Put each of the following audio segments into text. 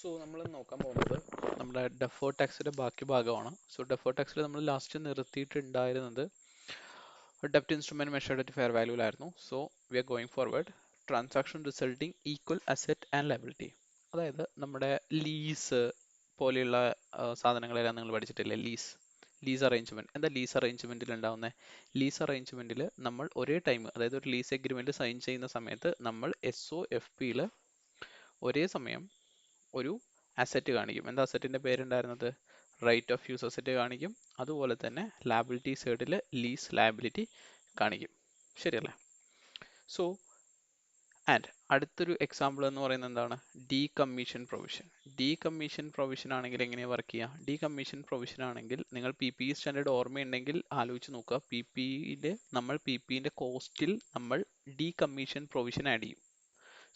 So നമ്മൾ നോക്കാൻ പോകുന്നത് നമ്മുടെ ഡെഫേർഡ് ടാക്സിന്റെ ബാക്കി ഭാഗമാണ്. സോ ഡെഫേർഡ് ടാക്സിൽ നമ്മൾ ലാസ്റ്റ് നിർത്തിയിട്ടുണ്ടായിരുന്നത് ഡെപ്റ്റ് ഇൻസ്ട്രുമെന്റ് മെഷർഡ് അറ്റ് ഫെയർ വാല്യൂലായിരുന്നു. So we are going forward. Transaction resulting equal asset and liability. അതായത് നമ്മുടെ ലീസ് പോലെയുള്ള സാധനങ്ങളെല്ലാം നിങ്ങൾ പഠിച്ചിട്ടില്ലേ? Lease arrangement. എന്താ ലീസ് അറേഞ്ച്മെന്റിൽ ഉണ്ടാവുന്നത്? ലീസ് അറേഞ്ച്മെന്റിൽ നമ്മൾ ഒരേ ടൈം, അതായത് ഒരു ലീസ് എഗ്രിമെന്റ് സൈൻ ചെയ്യുന്ന സമയത്ത് നമ്മൾ SOFPയിൽ ഒരേ സമയം ഒരു അസറ്റ് കാണിക്കും. എന്താ അസറ്റിന്റെ പേരുണ്ടായിരുന്നത്? റൈറ്റ് ഓഫ് യൂസ് അസറ്റ് കാണിക്കും. അതുപോലെ തന്നെ ലാബിലിറ്റി സൈഡിൽ ലീസ് ലാബിലിറ്റി കാണിക്കും. ശരിയല്ലേ? സോ ആൻഡ് അടുത്തൊരു എക്സാമ്പിൾ എന്ന് പറയുന്നത് എന്താണ്? Decommission provision. ഡീകമ്മീഷൻ പ്രൊവിഷൻ ആണെങ്കിൽ എങ്ങനെയാണ് വർക്ക് ചെയ്യുക? ഡീകമ്മീഷൻ പ്രൊവിഷൻ ആണെങ്കിൽ നിങ്ങൾ PPE സ്റ്റാൻഡേർഡ് ഓർമ്മയുണ്ടെങ്കിൽ ആലോചിച്ച് നോക്കുക. നമ്മൾ PPEന്റെ കോസ്റ്റിൽ നമ്മൾ ഡീകമ്മീഷൻ പ്രൊവിഷൻ ആഡ് ചെയ്യും.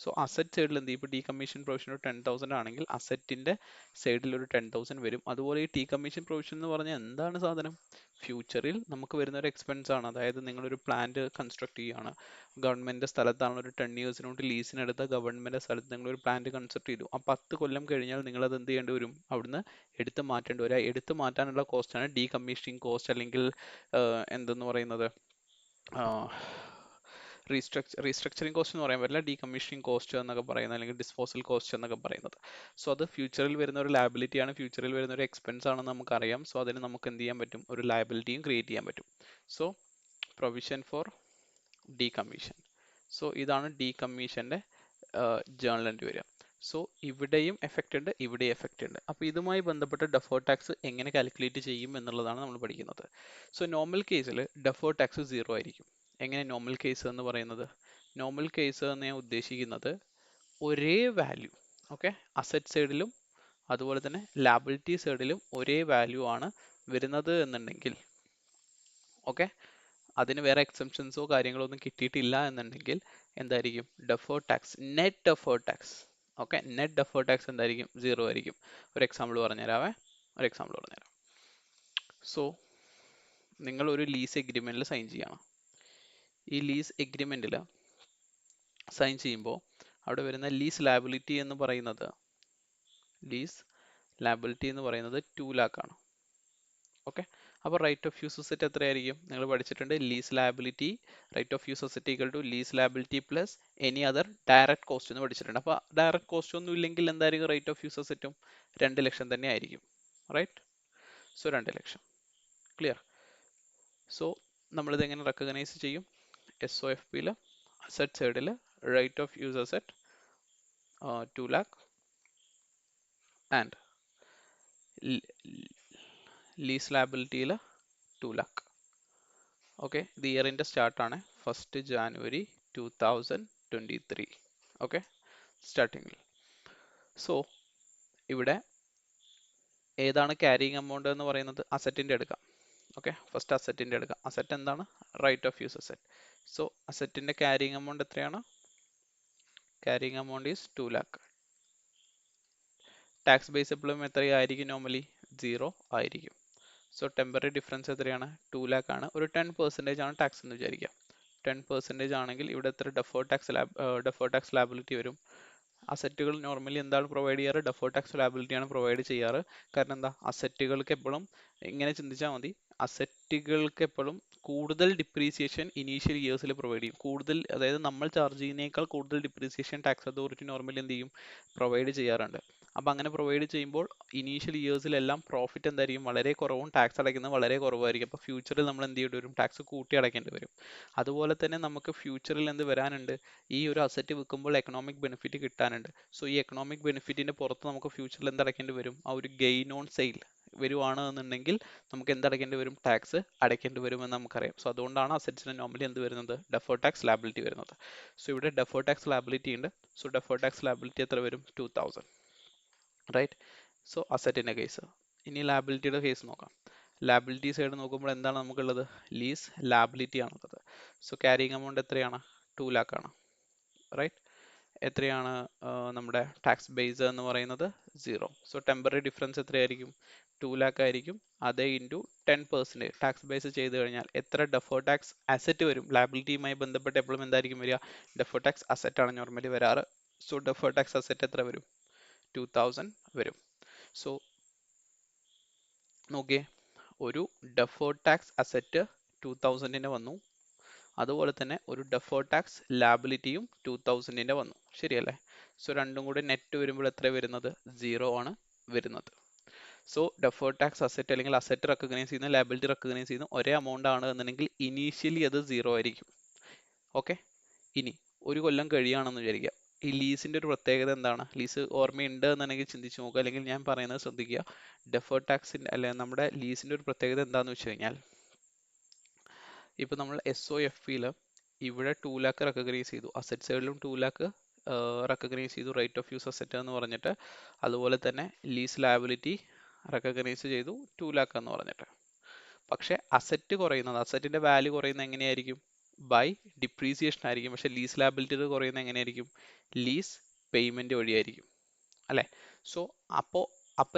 സോ അസറ്റ് സൈഡിൽ എന്ത് ചെയ്യും? ഇപ്പോൾ ഡീകമ്മീഷൻ പ്രൊവിഷൻ ഒരു 10,000 ആണെങ്കിൽ അസറ്റിന്റെ സൈഡിൽ ഒരു 10,000 വരും. അതുപോലെ ഈ ഡീകമ്മീഷൻ പ്രൊവിഷൻ എന്ന് പറഞ്ഞാൽ എന്താണ് സാധനം? ഫ്യൂച്ചറിൽ നമുക്ക് വരുന്ന ഒരു എക്സ്പെൻസ് ആണ്. അതായത് നിങ്ങളൊരു പ്ലാന്റ് കൺസ്ട്രക്ട് ചെയ്യുകയാണ്, ഗവൺമെന്റ് സ്ഥലത്താണ്, ഒരു 10 ഇയേഴ്സിനോട്ട് ലീസിനെടുത്ത ഗവൺമെന്റ് സ്ഥലത്ത് നിങ്ങൾ ഒരു പ്ലാന്റ് കൺസ്ട്രക്ട് ചെയ്തു. ആ 10 കൊല്ലം കഴിഞ്ഞാൽ നിങ്ങൾ അത് എന്ത് ചെയ്യേണ്ടി വരും? അവിടുന്ന് എടുത്ത് മാറ്റേണ്ടി വരും. എടുത്ത് മാറ്റാനുള്ള കോസ്റ്റ് ആണ് ഡീകമ്മീഷനിങ് കോസ്റ്റ്, അല്ലെങ്കിൽ എന്തെന്ന് പറയുന്നത്, റീസ്ട്രക്ചറിങ് കോസ്റ്റ് എന്ന് പറയാൻ പറ്റില്ല, ഡീകമ്മീഷനിങ് കോസ്റ്റ് എന്നൊക്കെ പറയുന്നത്, അല്ലെങ്കിൽ ഡിസ്പോസൽ കോസ്റ്റ് എന്നൊക്കെ പറയുന്നത്. സോ അത് ഫ്യൂച്ചറിൽ വരുന്ന ഒരു ലയബിലിറ്റി ആണ്, ഫ്യൂച്ചറിൽ വരുന്ന ഒരു എക്സ്പെൻസ് ആണെന്ന് നമുക്കറിയാം. സോ അതിന് നമുക്ക് എന്ത് ചെയ്യാൻ പറ്റും? ഒരു ലയബിലിറ്റിയും ക്രിയേറ്റ് ചെയ്യാൻ പറ്റും. So provision for decommission. So ഇതാണ് ഡീകമ്മീഷന്റെ ജേർണൽ എൻട്രി വരിക. സോ ഇവിടെയും എഫക്റ്റ് ഉണ്ട്, ഇവിടെയും എഫക്റ്റ് ഉണ്ട്. അപ്പോൾ ഇതുമായി ബന്ധപ്പെട്ട് ഡെഫേർഡ് ടാക്സ് എങ്ങനെ കാൽക്കുലേറ്റ് ചെയ്യും എന്നുള്ളതാണ് നമ്മൾ പഠിക്കുന്നത്. സോ നോർമൽ കേസിൽ ഡെഫേർഡ് ടാക്സ് 0 ആയിരിക്കും. എങ്ങനെ നോർമൽ കേസ് എന്ന് പറയുന്നത്? നോർമൽ കേസ് എന്ന് ഞാൻ ഉദ്ദേശിക്കുന്നത് ഒരേ വാല്യൂ, ഓക്കെ, അസറ്റ് സൈഡിലും അതുപോലെ തന്നെ ലാബിലിറ്റി സൈഡിലും ഒരേ വാല്യൂ ആണ് വരുന്നത് എന്നുണ്ടെങ്കിൽ, ഓക്കെ, അതിന് വേറെ എക്സെപ്ഷൻസോ കാര്യങ്ങളോ ഒന്നും കിട്ടിയിട്ടില്ല എന്നുണ്ടെങ്കിൽ എന്തായിരിക്കും? Deferred tax, net deferred tax, okay, net deferred tax എന്തായിരിക്കും? 0 ആയിരിക്കും. ഒരു എക്സാമ്പിൾ പറഞ്ഞുതരാവേ. സോ നിങ്ങൾ ഒരു ലീസ് എഗ്രിമെന്റിൽ സൈൻ ചെയ്യണം. ഈ ലീസ് എഗ്രിമെന്റിൽ സൈൻ ചെയ്യുമ്പോൾ അവിടെ വരുന്ന ലീസ് ലാബിലിറ്റി എന്ന് പറയുന്നത് 2 lakh ആണ്. ഓക്കെ, അപ്പോൾ റൈറ്റ് ഓഫ് യൂസ് അസറ്റ് എത്രയായിരിക്കും? നിങ്ങൾ പഠിച്ചിട്ടുണ്ട്, lease liability, right of use asset equal to lease liability plus any other direct cost എന്ന് പഠിച്ചിട്ടുണ്ട്. അപ്പോൾ ഡയറക്റ്റ് കോസ്റ്റ് ഒന്നും ഇല്ലെങ്കിൽ എന്തായിരിക്കും റൈറ്റ് ഓഫ് യൂസ് അസറ്റും? 2 ലക്ഷം തന്നെ ആയിരിക്കും. Right? So 2 lakh. Clear? So നമ്മളിത് എങ്ങനെ റെക്കഗ്നൈസ് ചെയ്യും? SOFPയിൽ അസറ്റ് സൈഡിൽ right of use asset 2 lakh and lease ലാബിലിറ്റിയിൽ 2 lakh. ഓക്കെ, ഇത് ഇയറിൻ്റെ സ്റ്റാർട്ടാണ്, 1st January 2023. ഓക്കെ, സ്റ്റാർട്ടിങ്ങിൽ. സോ ഇവിടെ ഏതാണ് ക്യാരിയിങ് എമൗണ്ട് എന്ന് പറയുന്നത്? അസറ്റിൻ്റെ എടുക്കാം. ഓക്കെ, ഫസ്റ്റ് അസറ്റിൻ്റെ എടുക്കാം. അസറ്റ് എന്താണ്? Right of use asset. So അസറ്റിൻ്റെ ക്യാരിയിങ് എമൗണ്ട് എത്രയാണ്? Carrying amount is 2 lakh. Tax base എപ്പോഴും എത്രയായിരിക്കും? നോർമലി 0 ആയിരിക്കും. സോ ടെമ്പററി ഡിഫറൻസ് എത്രയാണ്? 2 lakh ആണ്. ഒരു 10% ആണ് ടാക്സ് എന്ന് വിചാരിക്കുക. 10% ആണെങ്കിൽ ഇവിടെ എത്ര ഡെഫേർഡ് ടാക്സ് ലാബിലിറ്റി വരും? അസറ്റുകൾ നോർമലി എന്താണ് പ്രൊവൈഡ് ചെയ്യാറ്? ഡെഫേർഡ് ടാക്സ് ലാബിലിറ്റി ആണ് പ്രൊവൈഡ് ചെയ്യാറ്. കാരണം എന്താ? അസറ്റുകൾക്ക് എപ്പോഴും ഇങ്ങനെ ചിന്തിച്ചാൽ മതി, അസറ്റുകൾക്ക് എപ്പോഴും കൂടുതൽ ഡിപ്രീസിയേഷൻ ഇനീഷ്യൽ ഇയേഴ്സിൽ പ്രൊവൈഡ് ചെയ്യും. കൂടുതൽ, അതായത് നമ്മൾ ചാർജ് ചെയ്യുന്നതിനേക്കാൾ കൂടുതൽ ഡിപ്രീസിയേഷൻ ടാക്സ് അതോറിറ്റി നോർമലി എന്ത് ചെയ്യും? പ്രൊവൈഡ് ചെയ്യാറുണ്ട്. അപ്പോൾ അങ്ങനെ പ്രൊവൈഡ് ചെയ്യുമ്പോൾ ഇനീഷ്യൽ ഇയേഴ്സിലെല്ലാം പ്രോഫിറ്റ് എന്തായിരിക്കും? വളരെ കുറവും ടാക്സ് അടയ്ക്കുന്നത് വളരെ കുറവായിരിക്കും. അപ്പോൾ ഫ്യൂച്ചറിൽ നമ്മൾ എന്ത് ചെയ്യേണ്ടി വരും? ടാക്സ് കൂട്ടി അടയ്ക്കേണ്ടി വരും. അതുപോലെ തന്നെ നമുക്ക് ഫ്യൂച്ചറിൽ എന്ത് വരാനുണ്ട്? ഈ ഒരു അസറ്റ് വിൽക്കുമ്പോൾ എക്കണോമിക് ബെനിഫിറ്റ് കിട്ടാനുണ്ട്. സോ ഈ എക്കണോമിക് ബെനിഫിറ്റിന്റെ പുറത്ത് നമുക്ക് ഫ്യൂച്ചറിൽ എന്ത് അടയ്ക്കേണ്ടി വരും? ആ ഒരു ഗെയിൻ ഓൺ സെയിൽ വരുവാണ് എന്നുണ്ടെങ്കിൽ നമുക്ക് എന്ത് അടയ്ക്കേണ്ടി വരും? ടാക്സ് അടയ്ക്കേണ്ടി വരുമെന്ന് നമുക്കറിയാം. സോ അതുകൊണ്ടാണ് അസറ്റ്സിന് നോർമലി എന്ത് വരുന്നത്? ഡെഫേർഡ് ടാക്സ് ലാബിലിറ്റി വരുന്നത്. സോ ഇവിടെ ഡെഫേർഡ് ടാക്സ് ലാബിലിറ്റി ഉണ്ട്. സോ ഡെഫേർഡ് ടാക്സ് ലാബിലിറ്റി എത്ര വരും? 2000. റൈറ്റ്? സോ അസറ്റിന്റെ കേസ്. ഇനി ലാബിലിറ്റിയുടെ കേസ് നോക്കാം. ലാബിലിറ്റി സൈഡ് നോക്കുമ്പോൾ എന്താണ് നമുക്കുള്ളത്? ലീസ് ലാബിലിറ്റി ആണുള്ളത്. സോ ക്യാരിയിങ് എമൗണ്ട് എത്രയാണ്? 2 lakh ആണ്. റൈറ്റ്? എത്രയാണ് നമ്മുടെ ടാക്സ് ബേസ് എന്ന് പറയുന്നത്? 0. സോ ടെമ്പററി ഡിഫറൻസ് എത്രയായിരിക്കും? 2 lakh ആയിരിക്കും. അതേ ഇൻറ്റു 10% ടാക്സ് ബേസ് ചെയ്ത് കഴിഞ്ഞാൽ എത്ര ഡെഫേർഡ് ടാക്സ് അസറ്റ് വരും? ലാബിലിറ്റിയുമായി ബന്ധപ്പെട്ട് എപ്പോഴും എന്തായിരിക്കും വരിക? ഡെഫേർഡ് ടാക്സ് അസറ്റ് ആണ് നോർമലി വരാറ്. സോ ഡെഫേർഡ് ടാക്സ് അസറ്റ് എത്ര വരും? 2000 വരും. സോ നോക്കിയേ, ഒരു ഡെഫേർഡ് ടാക്സ് അസറ്റ് 2000-ന് വന്നു, അതുപോലെ തന്നെ ഒരു ഡെഫേർഡ് ടാക്സ് ലാബിലിറ്റിയും 2000-ന്റെ വന്നു, ശരിയല്ലേ? സോ രണ്ടും കൂടെ നെറ്റ് വരുമ്പോൾ എത്ര വരുന്നത്? 0 ആണ് വരുന്നത്. സോ ഡെഫേർഡ് ടാക്സ് അസറ്റ് അല്ലെങ്കിൽ അസറ്റ് റെക്കഗ്നൈസ് ചെയ്യുന്ന ലാബിലിറ്റി റെക്കഗ്നൈസ് ചെയ്യുന്ന ഒരേ എമൗണ്ട് ആണ് എന്നുണ്ടെങ്കിൽ ഇനീഷ്യലി അത് 0 ആയിരിക്കും. ഓക്കെ, ഇനി ഒരു കൊല്ലം കഴിയുകയാണെന്ന് വിചാരിക്കുക. ഈ ലീസിന്റെ ഒരു പ്രത്യേകത എന്താണ്? ലീസ് ഓർമ്മയുണ്ട് എന്നുണ്ടെങ്കിൽ ചിന്തിച്ച് നോക്കുക, അല്ലെങ്കിൽ ഞാൻ പറയുന്നത് ശ്രദ്ധിക്കുക. ഡെഫേർഡ് ടാക്സിന്റെ അല്ലെ നമ്മുടെ ലീസിന്റെ ഒരു പ്രത്യേകത എന്താണെന്ന് വെച്ച് കഴിഞ്ഞാൽ, ഇപ്പൊ നമ്മൾ SOFയിൽ ഇവിടെ 2 ലാക്ക് റെക്കഗ്നൈസ് ചെയ്തു, അസറ്റ് സൈഡിലും 2 ലാക്ക് റെക്കഗ്നൈസ് ചെയ്തു, റൈറ്റ് ഓഫ് യൂസ് അസറ്റ് എന്ന് പറഞ്ഞിട്ട്. അതുപോലെ തന്നെ ലീസ് ലാബിലിറ്റി റെക്കഗ്നൈസ് ചെയ്തു 2 ലാക്ക് എന്ന് പറഞ്ഞിട്ട്. പക്ഷെ അസറ്റ് കുറയുന്നത്, അസറ്റിന്റെ വാല്യൂ കുറയുന്നത് എങ്ങനെയായിരിക്കും? ബൈ ഡിപ്രീസിയേഷൻ ആയിരിക്കും. പക്ഷെ ലീസ് ലാബിലിറ്റി കുറയുന്നത് എങ്ങനെയായിരിക്കും? ലീസ് പേയ്മെന്റ് വഴിയായിരിക്കും, അല്ലെ? സോ അപ്പോൾ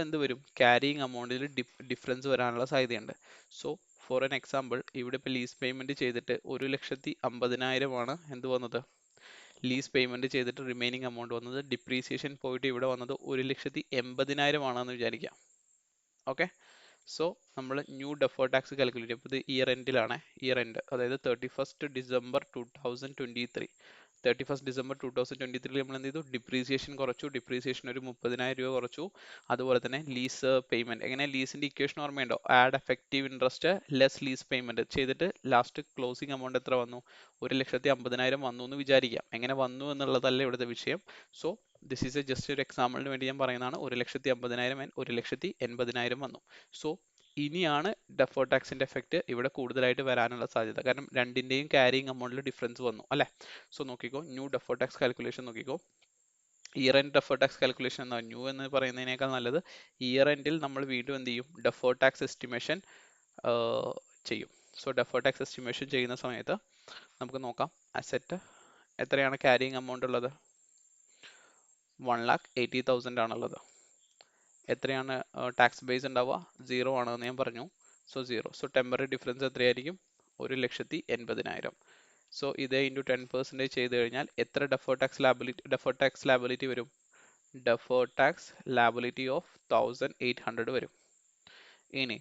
എന്ത് വരും? ക്യാരിയിങ് എമൗണ്ടിൽ ഡിഫറൻസ് വരാനുള്ള സാധ്യതയുണ്ട്. സോ ഫോർ എൻ എക്സാമ്പിൾ, ഇവിടെ ഇപ്പോൾ ലീസ് പേയ്മെന്റ് ചെയ്തിട്ട് 1,50,000 ആണ് എന്ത് വന്നത്? ലീസ് പേയ്മെന്റ് ചെയ്തിട്ട് റിമൈനിങ് എമൗണ്ട് വന്നത്. ഡിപ്രീസിയേഷൻ പോയിട്ട് ഇവിടെ വന്നത് 1,80,000 ആണെന്ന് വിചാരിക്കാം. ഓക്കെ, സോ നമ്മൾ ന്യൂ ഡെഫേർഡ് ടാക്സ് കാൽക്കുലേറ്റ് ചെയ്യും. ഇപ്പോൾ ഇത് ഇയർ എൻഡിലാണ്, ഇയർ എൻഡ് അതായത് 31st December 2023. 31st December 2023 നമ്മൾ എന്ത് ചെയ്തു? ഡിപ്രീസിയേഷൻ കുറച്ചു, ഡിപ്രീസിയേഷൻ ഒരു 30,000 രൂപ കുറച്ചു. അതുപോലെ തന്നെ ലീസ് പേയ്മെന്റ്, എങ്ങനെ ലീസിന്റെ ഇക്വേഷൻ ഓർമ്മയുണ്ടോ? Add effective interest less lease payment ചെയ്തിട്ട് ലാസ്റ്റ് ക്ലോസിംഗ് എമൗണ്ട് എത്ര വന്നു? 1,50,000 വന്നു എന്ന് വിചാരിക്കാം. എങ്ങനെ വന്നു എന്നുള്ളതല്ല ഇവിടുത്തെ വിഷയം. So this is A just ഒരു എക്സാമ്പിളിന് വേണ്ടി ഞാൻ പറയുന്നതാണ്. 1,50,000 ആൻഡ് 1,80,000 വന്നു. സോ ഇനിയാണ് ഡെഫേർഡ് ടാക്സിന്റെ എഫക്റ്റ് ഇവിടെ കൂടുതലായിട്ട് വരാനുള്ള സാധ്യത. കാരണം രണ്ടിന്റെയും ക്യാരിയിങ് എമൗണ്ടിൽ ഡിഫറൻസ് വന്നു, അല്ലെ? സോ നോക്കിക്കോ, ന്യൂ ഡെഫേർഡ് ടാക്സ് കാൽക്കുലേഷൻ നോക്കിക്കോ. Year end deferred tax calculation എന്നാ, ന്യൂ എന്ന് പറയുന്നതിനേക്കാൾ നല്ലത് ഇയർ എൻഡിൽ നമ്മൾ വീണ്ടും എന്ത് ചെയ്യും? ഡെഫേർഡ് ടാക്സ് എസ്റ്റിമേഷൻ ചെയ്യും. സോ ഡെഫേർഡ് ടാക്സ് എസ്റ്റിമേഷൻ ചെയ്യുന്ന സമയത്ത് നമുക്ക് നോക്കാം, അസറ്റ് എത്രയാണ് ക്യാരിയിങ് എമൗണ്ട് ഉള്ളത്? 1,80,000 ആണുള്ളത്. എത്രയാണ് ടാക്സ് ബേസ് ഉണ്ടാവുക? 0 ആണെന്ന് ഞാൻ പറഞ്ഞു. സോ 0. സോ ടെമ്പററി ഡിഫറൻസ് എത്രയായിരിക്കും? 1,80,000. സോ ഇതേ ഇൻറ്റു 10% ചെയ്ത് കഴിഞ്ഞാൽ എത്ര ഡെഫേർഡ് ടാക്സ് ലാബിലിറ്റി വരും? ഡെഫേർഡ് ടാക്സ് ലാബിലിറ്റി ഓഫ് 1,800 വരും. ഇനി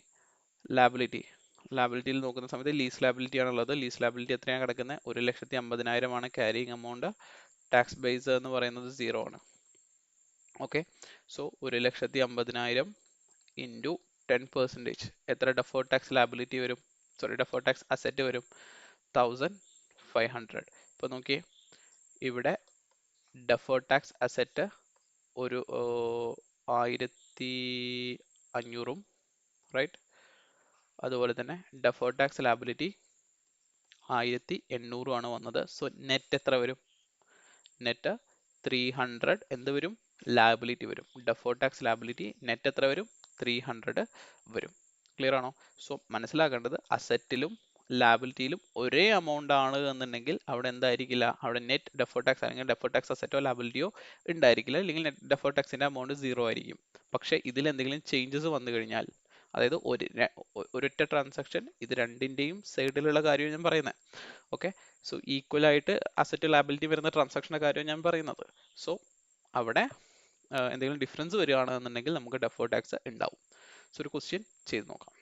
ലാബിലിറ്റിയിൽ നോക്കുന്ന സമയത്ത് ലീസ് ലാബിലിറ്റി ആണുള്ളത്. ലീസ് ലാബിലിറ്റി എത്രയാണ് കിടക്കുന്നത്? 1,50,000 ആണ് ക്യാരിയിങ് എമൗണ്ട്. ടാക്സ് ബേസ് എന്ന് പറയുന്നത് 0 ആണ്. ഓക്കെ, സോ 1,50,000 ഇൻറ്റു 10% എത്ര ഡെഫേർഡ് ടാക്സ് ലാബിലിറ്റി വരും? സോറി, ഡെഫേർഡ് ടാക്സ് അസറ്റ് വരും? 1,500. ഇപ്പൊ നോക്കിയേ, ഇവിടെ ഡെഫേർഡ് ടാക്സ് അസറ്റ് ഒരു 1,500, റൈറ്റ്? അതുപോലെ തന്നെ ഡെഫേർഡ് ടാക്സ് ലാബിലിറ്റി 1,800 ആണ് വന്നത്. സോ നെറ്റ് എത്ര വരും? നെറ്റ് 300 എന്ത് വരും? ലാബിലിറ്റി വരും. ഡെഫേർഡ് ടാക്സ് ലാബിലിറ്റി നെറ്റ് എത്ര വരും? 300 വരും. ക്ലിയർ ആണോ? സോ മനസ്സിലാക്കേണ്ടത്, അസറ്റിലും ലാബിലിറ്റിയിലും ഒരേ എമൗണ്ട് ആണ് എന്നുണ്ടെങ്കിൽ അവിടെ എന്തായിരിക്കില്ല? അവിടെ നെറ്റ് ഡെഫേർഡ് ടാക്സ് അല്ലെങ്കിൽ ഡെഫേർഡ് ടാക്സ് അസറ്റോ ലാബിലിറ്റിയോ ഉണ്ടായിരിക്കില്ല, അല്ലെങ്കിൽ നെറ്റ് ഡെഫേർഡ് ടാക്സിന്റെ എമൗണ്ട് 0 ആയിരിക്കും. പക്ഷേ ഇതിൽ എന്തെങ്കിലും ചേഞ്ചസ് വന്നു കഴിഞ്ഞാൽ, അതായത് ഒരൊറ്റ ട്രാൻസാക്ഷൻ, ഇത് രണ്ടിന്റെയും സൈഡിലുള്ള കാര്യം ഞാൻ പറയുന്നത്. ഓക്കെ, സോ ഈക്വൽ ആയിട്ട് അസറ്റ് ലാബിലിറ്റി വരുന്ന ട്രാൻസാക്ഷന്റെ കാര്യം ഞാൻ പറയുന്നത്. സോ അവിടെ എന്തെങ്കിലും ഡിഫറൻസ് വരികയാണെന്നുണ്ടെങ്കിൽ നമുക്ക് ഡെഫേർഡ് ടാക്സ് ഉണ്ടാവും. സോ ഒരു ക്വസ്റ്റ്യൻ ചെയ്ത് നോക്കാം.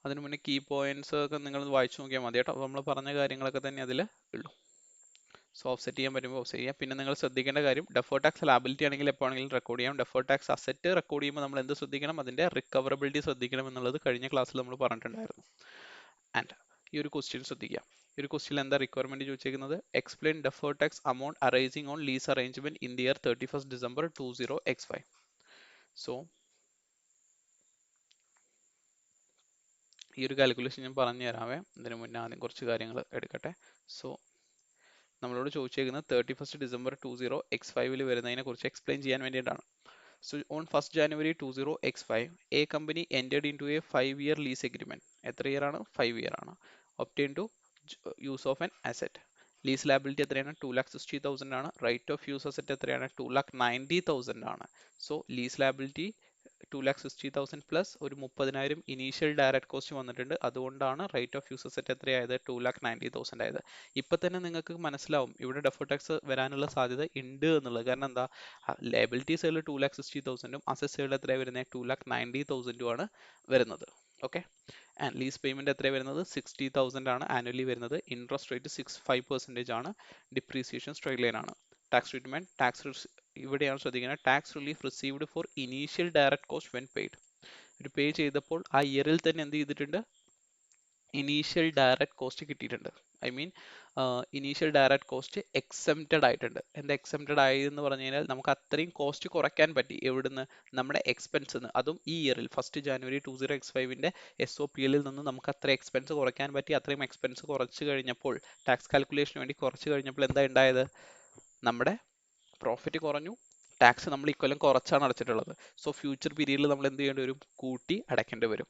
അതിനു മുന്നേ കീ പോയിന്റ്സ് ഒക്കെ നിങ്ങൾ വായിച്ചു നോക്കിയാൽ മതി കേട്ടോ. നമ്മൾ പറഞ്ഞ കാര്യങ്ങളൊക്കെ തന്നെ അതിൽ ഉള്ളൂ. സോ ഓഫ്സെറ്റ് ചെയ്യാൻ പറ്റുമ്പോൾ ഓഫ്സെറ്റ് ചെയ്യാം. പിന്നെ നിങ്ങൾ ശ്രദ്ധിക്കേണ്ട കാര്യം, ഡെഫേർഡ് ടാക്സ് ലാബിലിറ്റി ആണെങ്കിൽ എപ്പോഴെങ്കിലും റെക്കോർഡ് ചെയ്യാം. ഡെഫേർഡ് ടാക്സ് അസറ്റ് റെക്കോർഡ് ചെയ്യുമ്പോൾ നമ്മൾ എന്ത് ശ്രദ്ധിക്കണം? അതിന്റെ റിക്കവറബിലിറ്റി ശ്രദ്ധിക്കണം എന്നുള്ളത് കഴിഞ്ഞ ക്ലാസ്സിൽ നമ്മൾ പറഞ്ഞിട്ടുണ്ടായിരുന്നു. ആൻഡ് ഈ ഒരു ക്വസ്റ്റ്യൻ ശ്രദ്ധിക്കുക. ഈ ഒരു ക്വസ്റ്റ്യൻ എന്താ റിക്വയർമെന്റ് ചോദിച്ചിരിക്കുന്നത്? Explain deferred tax amount arising on lease arrangement in the year 31st December 20x5. So ഈ ഒരു കാൽക്കുലേഷൻ ഞാൻ പറഞ്ഞു തരാമേ. അതിന് മുന്നേ ആദ്യം കുറച്ച് കാര്യങ്ങൾ എടുക്കട്ടെ. സോ നമ്മളോട് ചോദിച്ചേക്കുന്നത് 31st December 20x5 വരുന്നതിനെ കുറിച്ച് എക്സ്പ്ലെയിൻ ചെയ്യാൻ വേണ്ടിയിട്ടാണ്. So on 1st January 20x5, a company entered into a 5-year lease agreement. എത്ര ഇയർ ആണ്? 5 ഇയർ ആണ്. Obtain to use of an asset. Lease liability എത്രയാണ്? 2,60,000 ആണ്. റൈറ്റ് ഓഫ് യൂസ് അസറ്റ് എത്രയാണ്? 2,90,000 ആണ്. സോ ലീസ് ലാബിലിറ്റി 2,60,000 പ്ലസ് ഒരു 30,000 initial direct cost വന്നിട്ടുണ്ട്. അതുകൊണ്ടാണ് റേറ്റ് ഓഫ് യൂസ് അസറ്റ് എത്രയായത്? 2,90,000 ആയത്. ഇപ്പൊ തന്നെ നിങ്ങൾക്ക് മനസ്സിലാവും ഇവിടെ ഡെഫേർഡ് ടാക്സ് വരാനുള്ള സാധ്യത ഉണ്ട് എന്നുള്ളത്. കാരണം എന്താ, ലയബിലിറ്റി സൈഡിൽ 2,60,000ഉം അസറ്റ് സൈഡിൽ എത്രയാണ് വരുന്നത്? 2,90,000ഉം ആണ് വരുന്നത്. ഓക്കെ, ആൻഡ് ലീസ് പേയ്മെന്റ് എത്രയാണ് വരുന്നത്? 60,000 ആണ് ആനുവലി വരുന്നത്. ഇൻട്രസ്റ്റ് റേറ്റ് 5% ആണ്. ഡിപ്രീസിയേഷൻ സ്ട്രെയിറ്റ് ലൈൻ ആണ്. ടാക്സ് ട്രീറ്റ്മെന്റ്, ഇവിടെയാണ് ശ്രദ്ധിക്കുന്നത്. Tax relief received four initial direct cost when paid. ഒരു പേ ചെയ്തപ്പോൾ ആ ഇയറിൽ തന്നെ എന്ത് ചെയ്തിട്ടുണ്ട്? ഇനീഷ്യൽ ഡയറക്റ്റ് കോസ്റ്റ് കിട്ടിയിട്ടുണ്ട്. I mean initial direct cost exempted ആയിട്ടുണ്ട്. എന്താ എക്സംപ്റ്റഡ് ആയെന്ന് പറഞ്ഞു കഴിഞ്ഞാൽ നമുക്ക് അത്രയും കോസ്റ്റ് കുറയ്ക്കാൻ പറ്റി. എവിടുന്ന്? നമ്മുടെ എക്സ്പെൻസ് നിന്ന്. അതും ഈ ഇയറിൽ 1 ജാനുവരി 2025ന്റെ SOPL നിന്ന് നമുക്ക് അത്ര എക്സ്പെൻസ് കുറയ്ക്കാൻ പറ്റി. അത്രയും എക്സ്പെൻസ് കുറച്ച് കഴിഞ്ഞപ്പോൾ, ടാക്സ് കാൽക്കുലേഷന് വേണ്ടി കുറച്ച് കഴിഞ്ഞപ്പോൾ എന്താ ഉണ്ടായത്? നമ്മുടെ പ്രോഫിറ്റ് കുറഞ്ഞു. ടാക്സ് നമ്മൾ ഇക്കൊല്ലം കുറച്ചാണ് അടച്ചിട്ടുള്ളത്. സോ ഫ്യൂച്ചർ പീരീഡിൽ നമ്മൾ എന്ത് ചെയ്യേണ്ടി വരും? കൂട്ടി അടയ്ക്കേണ്ടി വരും.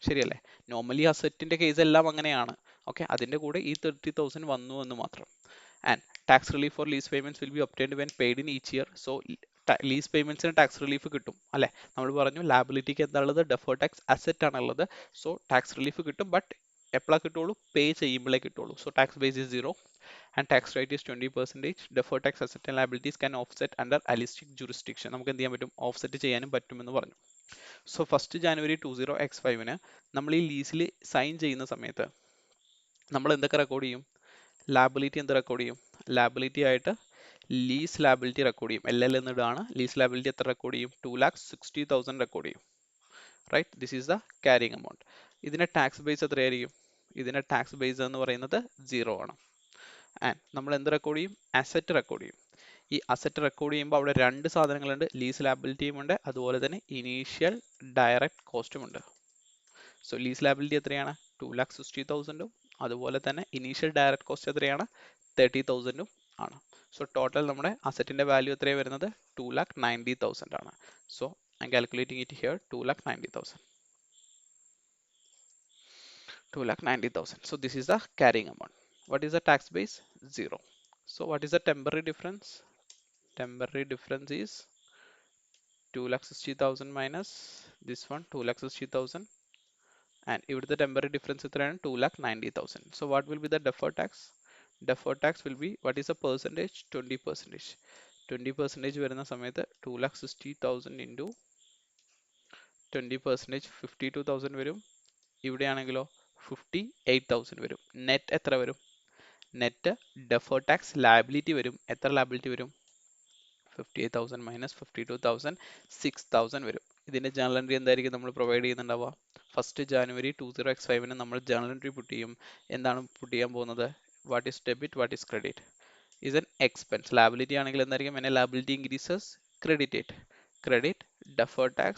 ശരിയല്ലേ? നോർമലി അസറ്റിന്റെ കേസ് എല്ലാം അങ്ങനെയാണ്. ഓക്കെ, അതിന്റെ കൂടെ ഈ 30,000 വന്നു എന്ന് മാത്രം. And tax relief for lease payments will be obtained when paid in each year. So lease പേയ്മെന്റ്സിന് ടാക്സ് റിലീഫ് കിട്ടും അല്ലെ? നമ്മൾ പറഞ്ഞു ലാബിലിറ്റിക്ക് എന്താ ഉള്ളത്? ഡെഫേർഡ് ടാക്സ് അസറ്റ് ആണ് ഉള്ളത്. സോ ടാക്സ് റിലീഫ് കിട്ടും. ബട്ട് എപ്പോഴാണ് കിട്ടുള്ളൂ? പേ ചെയ്യുമ്പോഴേ കിട്ടുള്ളൂ. So tax base is 0 and tax rate is 20%. Deferred tax asset and liabilities can offset under allistic jurisdiction. നമുക്ക് എന്ത് ചെയ്യാൻ പറ്റും? ഓഫ്സെറ്റ് ചെയ്യാനും പറ്റുമെന്ന് പറഞ്ഞു. സോ 1 ജാനുവരി 2025 നമ്മൾ ഈ ലീസിൽ സൈൻ ചെയ്യുന്ന സമയത്ത് നമ്മൾ എന്തൊക്കെ റെക്കോർഡ് ചെയ്യും? ലാബിലിറ്റി എന്ത് റെക്കോർഡ് ചെയ്യും? ലാബിലിറ്റി ആയിട്ട് ലീസ് ലാബിലിറ്റി റെക്കോർഡ് ചെയ്യും. LL എന്നിടാണ്. ലീസ് ലാബിലിറ്റി എത്ര റെക്കോർഡ് ചെയ്യും? 2,60,000 റെക്കോർഡ് ചെയ്യും. Right, this is the carrying amount. ഇതിന്റെ ടാക്സ് ബേസ് എത്രയായിരിക്കും? ഇതിന്റെ ടാക്സ് ബേസ് എന്ന് പറയുന്നത് 0 ആണ്. ആൻഡ് നമ്മൾ എന്ത് റെക്കോർഡ് ചെയ്യും? അസറ്റ് റെക്കോർഡ് ചെയ്യും. ഈ അസറ്റ് റെക്കോർഡ് ചെയ്യുമ്പോൾ അവിടെ രണ്ട് സാധനങ്ങളുണ്ട്. ലീസ് ലാബിലിറ്റിയും ഉണ്ട്, അതുപോലെ തന്നെ ഇനീഷ്യൽ ഡയറക്റ്റ് കോസ്റ്റും ഉണ്ട്. സോ ലീസ് ലാബിലിറ്റി എത്രയാണ്? 2,60,000ഉം അതുപോലെ തന്നെ ഇനീഷ്യൽ ഡയറക്റ്റ് കോസ്റ്റ് എത്രയാണ്? 30,000ഉം ആണ്. സോ ടോട്ടൽ നമ്മുടെ അസറ്റിന്റെ വാല്യൂ എത്രയാണ് വരുന്നത്? 2,90,000 ആണ്. So I M calculating it here. 2,90,000. 2,90,000. So this is the carrying amount. What is the tax base? 0. So what is the temporary difference? Temporary difference is 2,60,000 minus this one 2,60,000, and ഇവിടുത്തെ temporary difference എത്രയാണ്? 2,90,000. So what will be the deferred tax? Deferred tax will be, what is the percentage? 20%. 20% വരുന്ന സമയത്ത് 2,60,000 into 20%, 52,000 വരും. ഇവിടെയാണെങ്കിലോ 58,000 വരും. Net എത്ര വരും? Net deferred tax liability വരും. എത്ര ലാബിലിറ്റി വരും? 58,000 മൈനസ് 52,000, 6,000 വരും. ഇതിന്റെ ജേണൽ എൻട്രി എന്തായിരിക്കും നമ്മൾ പ്രൊവൈഡ് ചെയ്യുന്നുണ്ടാവുക? 1 ജാനുവരി 2025 നമ്മൾ ജേണൽ എൻട്രി പുട്ട് ചെയ്യും. എന്താണ് പുട്ട് ചെയ്യാൻ പോകുന്നത്? What is debit, what is credit? is an expense. Liability ആണെങ്കിൽ എന്തായിരിക്കും? when a liability increases, credit it. Credit deferred tax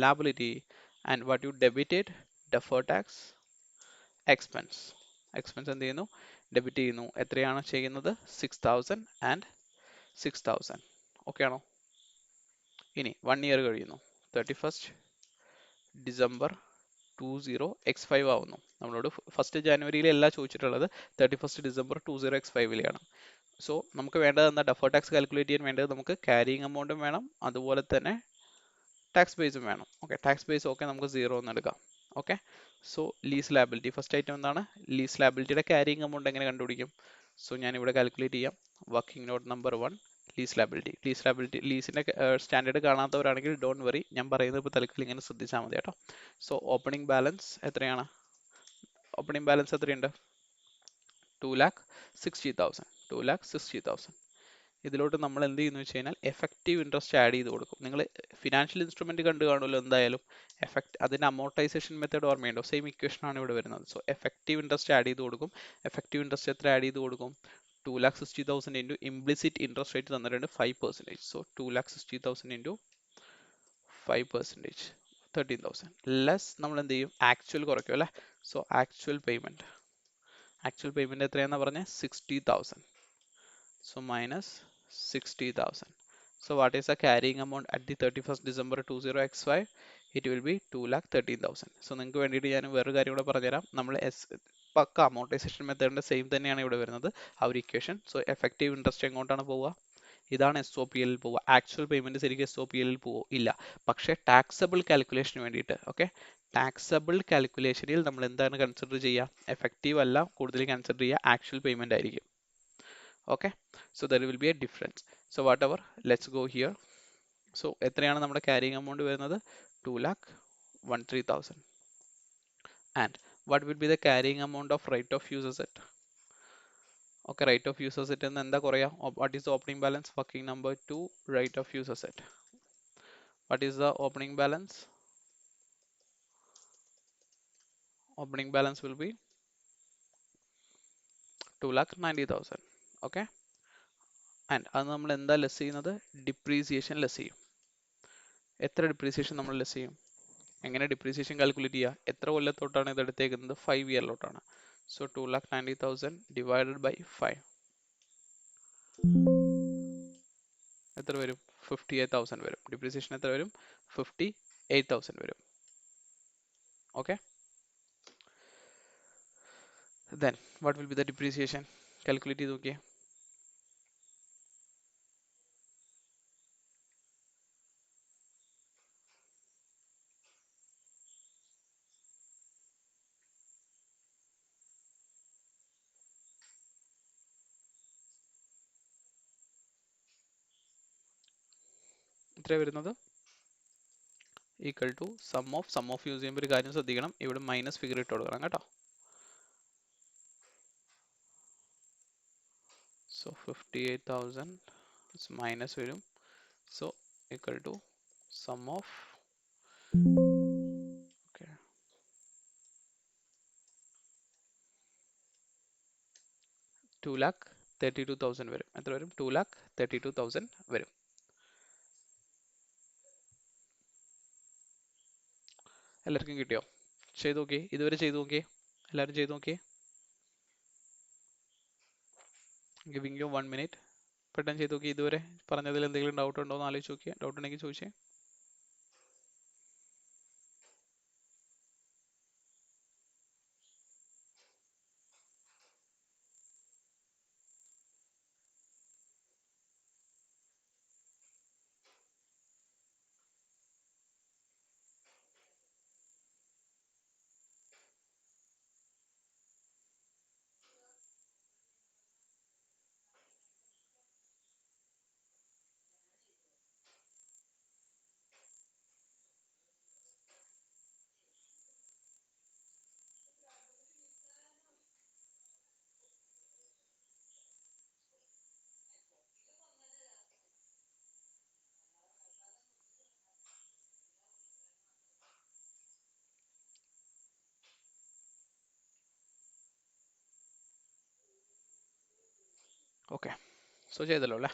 liability, and what you debited, deferred tax expense. Expense എന്ത് ചെയ്യുന്നു? Debit ചെയ്യുന്നു. എത്രയാണ് ചെയ്യുന്നത്? 6,000 and 6,000. ഓക്കെ ആണോ? ഇനി 1 year കഴിയുന്നു. 31st ഡിസംബർ 20x5 ആവുന്നു. നമ്മളോട് 1 ജാനുവരിയിൽ അല്ല ചോദിച്ചിട്ടുള്ളത്, 31st ഡിസംബർ 20x5ലെയാണ്. സോ നമുക്ക് വേണ്ടത് എന്താ? ഡെഫേർഡ് ടാക്സ് കാൽക്കുലേറ്റ് ചെയ്യാൻ വേണ്ടത് നമുക്ക് ക്യാരിങ് എമൗണ്ടും വേണം, അതുപോലെ തന്നെ ടാക്സ് ബേസും വേണം. ഓക്കെ, ടാക്സ് ബേസ് ഓക്കെ, നമുക്ക് 0 എന്ന് എടുക്കാം. Okay, so lease liability first item എന്താണ്? ലീസ് ലാബിലിറ്റിയുടെ ക്യാരിങ് എമൗണ്ട് എങ്ങനെ കണ്ടുപിടിക്കും? സോ ഞാൻ ഇവിടെ കാൽക്കുലേറ്റ് ചെയ്യാം. Working note number 1, lease liability. ലീസിന്റെ സ്റ്റാൻഡേർഡ് കാണാത്തവരാണെങ്കിൽ ഡോണ്ട് വറി, ഞാൻ പറയുന്നത് ഇപ്പോൾ തൽക്കാലം ഇങ്ങനെ ശ്രദ്ധിച്ചാൽ മതി കേട്ടോ. സോ ഓപ്പണിംഗ് ബാലൻസ് എത്രയാണ്? ഓപ്പണിംഗ് ബാലൻസ് എത്രയുണ്ട്? 2,60,000. 2,60,000. ഇതിലോട്ട് നമ്മൾ എന്ത് ചെയ്യുന്നു വെച്ച് കഴിഞ്ഞാൽ എഫക്റ്റീവ് ഇൻട്രസ്റ്റ് ആഡ് ചെയ്ത് കൊടുക്കും. നിങ്ങൾ ഫിനാൻഷ്യൽ ഇൻസ്ട്രുമെന്റ് കണ്ടു കാണുമല്ലോ എന്തായാലും. അതിന്റെ അമോർട്ടൈസേഷൻ മെത്തേഡ് ഓർമ്മയുണ്ടോ? സെയിം ഇക്വേഷൻ ആണ് ഇവിടെ വരുന്നത്. സോ എഫക്റ്റീവ് ഇൻട്രസ്റ്റ് ആഡ് ചെയ്ത് കൊടുക്കും. എഫക്റ്റീവ് ഇൻട്രസ്റ്റ് എത്ര ആഡ് ചെയ്ത് കൊടുക്കും? 2,60,000 ഇൻറ്റു ഇംപ്ലിസിറ്റ് ഇൻട്രസ്റ്റ് റേറ്റ് തന്നിട്ടുണ്ട് 5%. So 2,60,000 into 5%, 13,000. ലെസ് നമ്മൾ എന്ത് ചെയ്യും? ആക്ച്വൽ കുറയ്ക്കും അല്ലേ? സോ ആക്ച്വൽ പേയ്മെന്റ് എത്രയാണെന്ന് പറഞ്ഞാൽ 60,000. So minus 60,000. So what is the carrying amount at the 31st December 20x5? It will be 2,13,000. So നിങ്ങൾക്ക് വേണ്ടിയിട്ട് ഞാൻ വേറൊരു കാര്യം കൂടെ പറഞ്ഞുതരാം. നമ്മൾ പക്ക അമോർട്ടൈസേഷൻ മെത്തേഡിന്റെ സെയിം തന്നെയാണ് ഇവിടെ വരുന്നത് ആ ഒരു ഇക്വേഷൻ. സോ എഫക്റ്റീവ് ഇൻട്രസ്റ്റ് എങ്ങോട്ടാണ് പോവുക? ഇതാണ് SOPL പോവുക. ആക്ച്വൽ പേയ്മെന്റ് ശരിക്കും SOPL പോവോ? ഇല്ല. പക്ഷേ ടാക്സബിൾ കാൽക്കുലേഷന് വേണ്ടിയിട്ട്, ഓക്കെ, ടാക്സബിൾ കാൽക്കുലേഷനിൽ നമ്മൾ എന്താണ് കൺസിഡർ ചെയ്യുക? എഫക്റ്റീവ് അല്ല, കൂടുതൽ കൺസിഡർ ചെയ്യുക ആക്ച്വൽ പേയ്മെന്റ് ആയിരിക്കും. Okay, so there will be A difference. So what ever, let's go here. So എത്രയാണ് നമ്മുടെ ക്യാരിങ് എമൗണ്ട് വരുന്നത്? 2,13,000. And what will be the carrying amount of right of use asset? Okay, right of use asset എന്ന് എന്താ കുറയാ? What is the opening balance? Working number 2, right of use asset. What is the opening balance? Opening balance will be 2,90,000. Okay, and അത് നമ്മൾ എന്താ less ചെയ്യുന്നത്? Depreciation less ചെയ്യും. എത്ര depreciation നമ്മൾ less ചെയ്യും? എങ്ങനെ ഡിപ്രീസിയേഷൻ കാൽക്കുലേറ്റ് ചെയ്യുക? എത്ര കൊല്ലത്തോട്ടാണ് ഇത് എടുത്തേക്കുന്നത്? 5 ഇയറിലോട്ടാണ്. സോ 2,90,000 ഡിവൈഡഡ് ബൈ 5 എത്ര വരും? 58,000 വരും. ഡിപ്രീസിയേഷൻ എത്ര വരും? 58,000 വരും. Okay, then what will be the depreciation? Calculate ചെയ്ത് നോക്കിയേ. എത്ര വരുന്നത്? Equal to sum of use ചെയ്യുമ്പോൾ ഒരു കാര്യം ശ്രദ്ധിക്കണം, ഇവിടെ മൈനസ് ഫിഗർ ഇട്ട് കൊടുക്കണം കേട്ടോ. സോ 58,000 മൈനസ് വരും. So equal to sum of 2,32,000 വരും. എത്ര വരും? 2,32,000 വരും. എല്ലാവർക്കും കിട്ടിയോ? ചെയ്ത് നോക്കിയേ, ഇതുവരെ ചെയ്ത് നോക്കിയേ, എല്ലാവരും ചെയ്ത് നോക്കിയേ. Giving you 1 minute. പെട്ടെന്ന് ചെയ്ത് നോക്കി. ഇതുവരെ പറഞ്ഞതിൽ എന്തെങ്കിലും ഡൗട്ട് ഉണ്ടോ എന്ന് ആലോചിച്ച് നോക്കിയേ. ഡൗട്ട് ഉണ്ടെങ്കിൽ ചോദിച്ചേ. ഓക്കെ, സോ ചെയ്തല്ലോ അല്ലേ?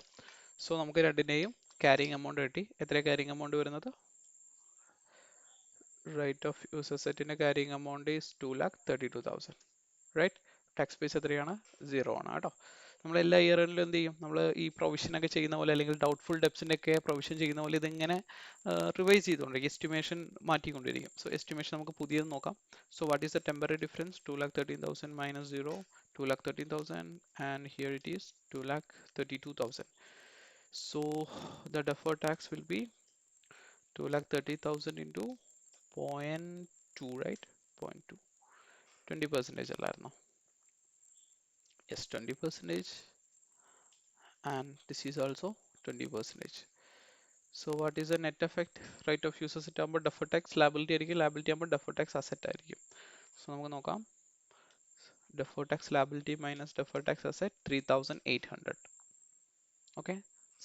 സോ നമുക്ക് രണ്ടിൻ്റെയും ക്യാരിങ് എമൗണ്ട് കിട്ടി. എത്ര ക്യാരിങ് എമൗണ്ട് വരുന്നത്? റൈറ്റ് ഓഫ് യൂസ് അസറ്റിന്റെ carrying amount is 2,32,000. Right. Tax base എത്രയാണ്? 0 ആണ് കേട്ടോ. നമ്മൾ എല്ലാ ഇയറിലും എന്ത് ചെയ്യും? നമ്മൾ ഈ പ്രൊവിഷൻ ഒക്കെ ചെയ്യുന്ന പോലെ, അല്ലെങ്കിൽ ഡൗട്ട്ഫുൾ ഡെപ്സിന്റെ ഒക്കെ പ്രൊവിഷൻ ചെയ്യുന്ന പോലെ ഇതിങ്ങനെ റിവൈസ് ചെയ്തുകൊണ്ടിരിക്കും, എസ്റ്റിമേഷൻ മാറ്റിക്കൊണ്ടിരിക്കും. സോ എസ്റ്റിമേഷൻ നമുക്ക് പുതിയത് നോക്കാം. So what is the temporary difference? 2,13,000 minus 0, 2,13,000, and here it is 2,32,000. So the deferred tax will be 2,30,000 into 0.2, right? 0.2, 20% അല്ലായിരുന്നോ? Yes, 20%, and this is also 20%. So what is the net effect? Right of use asset ആകുമ്പോൾ deferred tax liability ആയിരിക്കും, liability ആകുമ്പോൾ deferred tax asset ആയിരിക്കും. So നമുക്ക് നോക്കാം. Deferred tax liability minus deferred tax asset 3,800. Okay,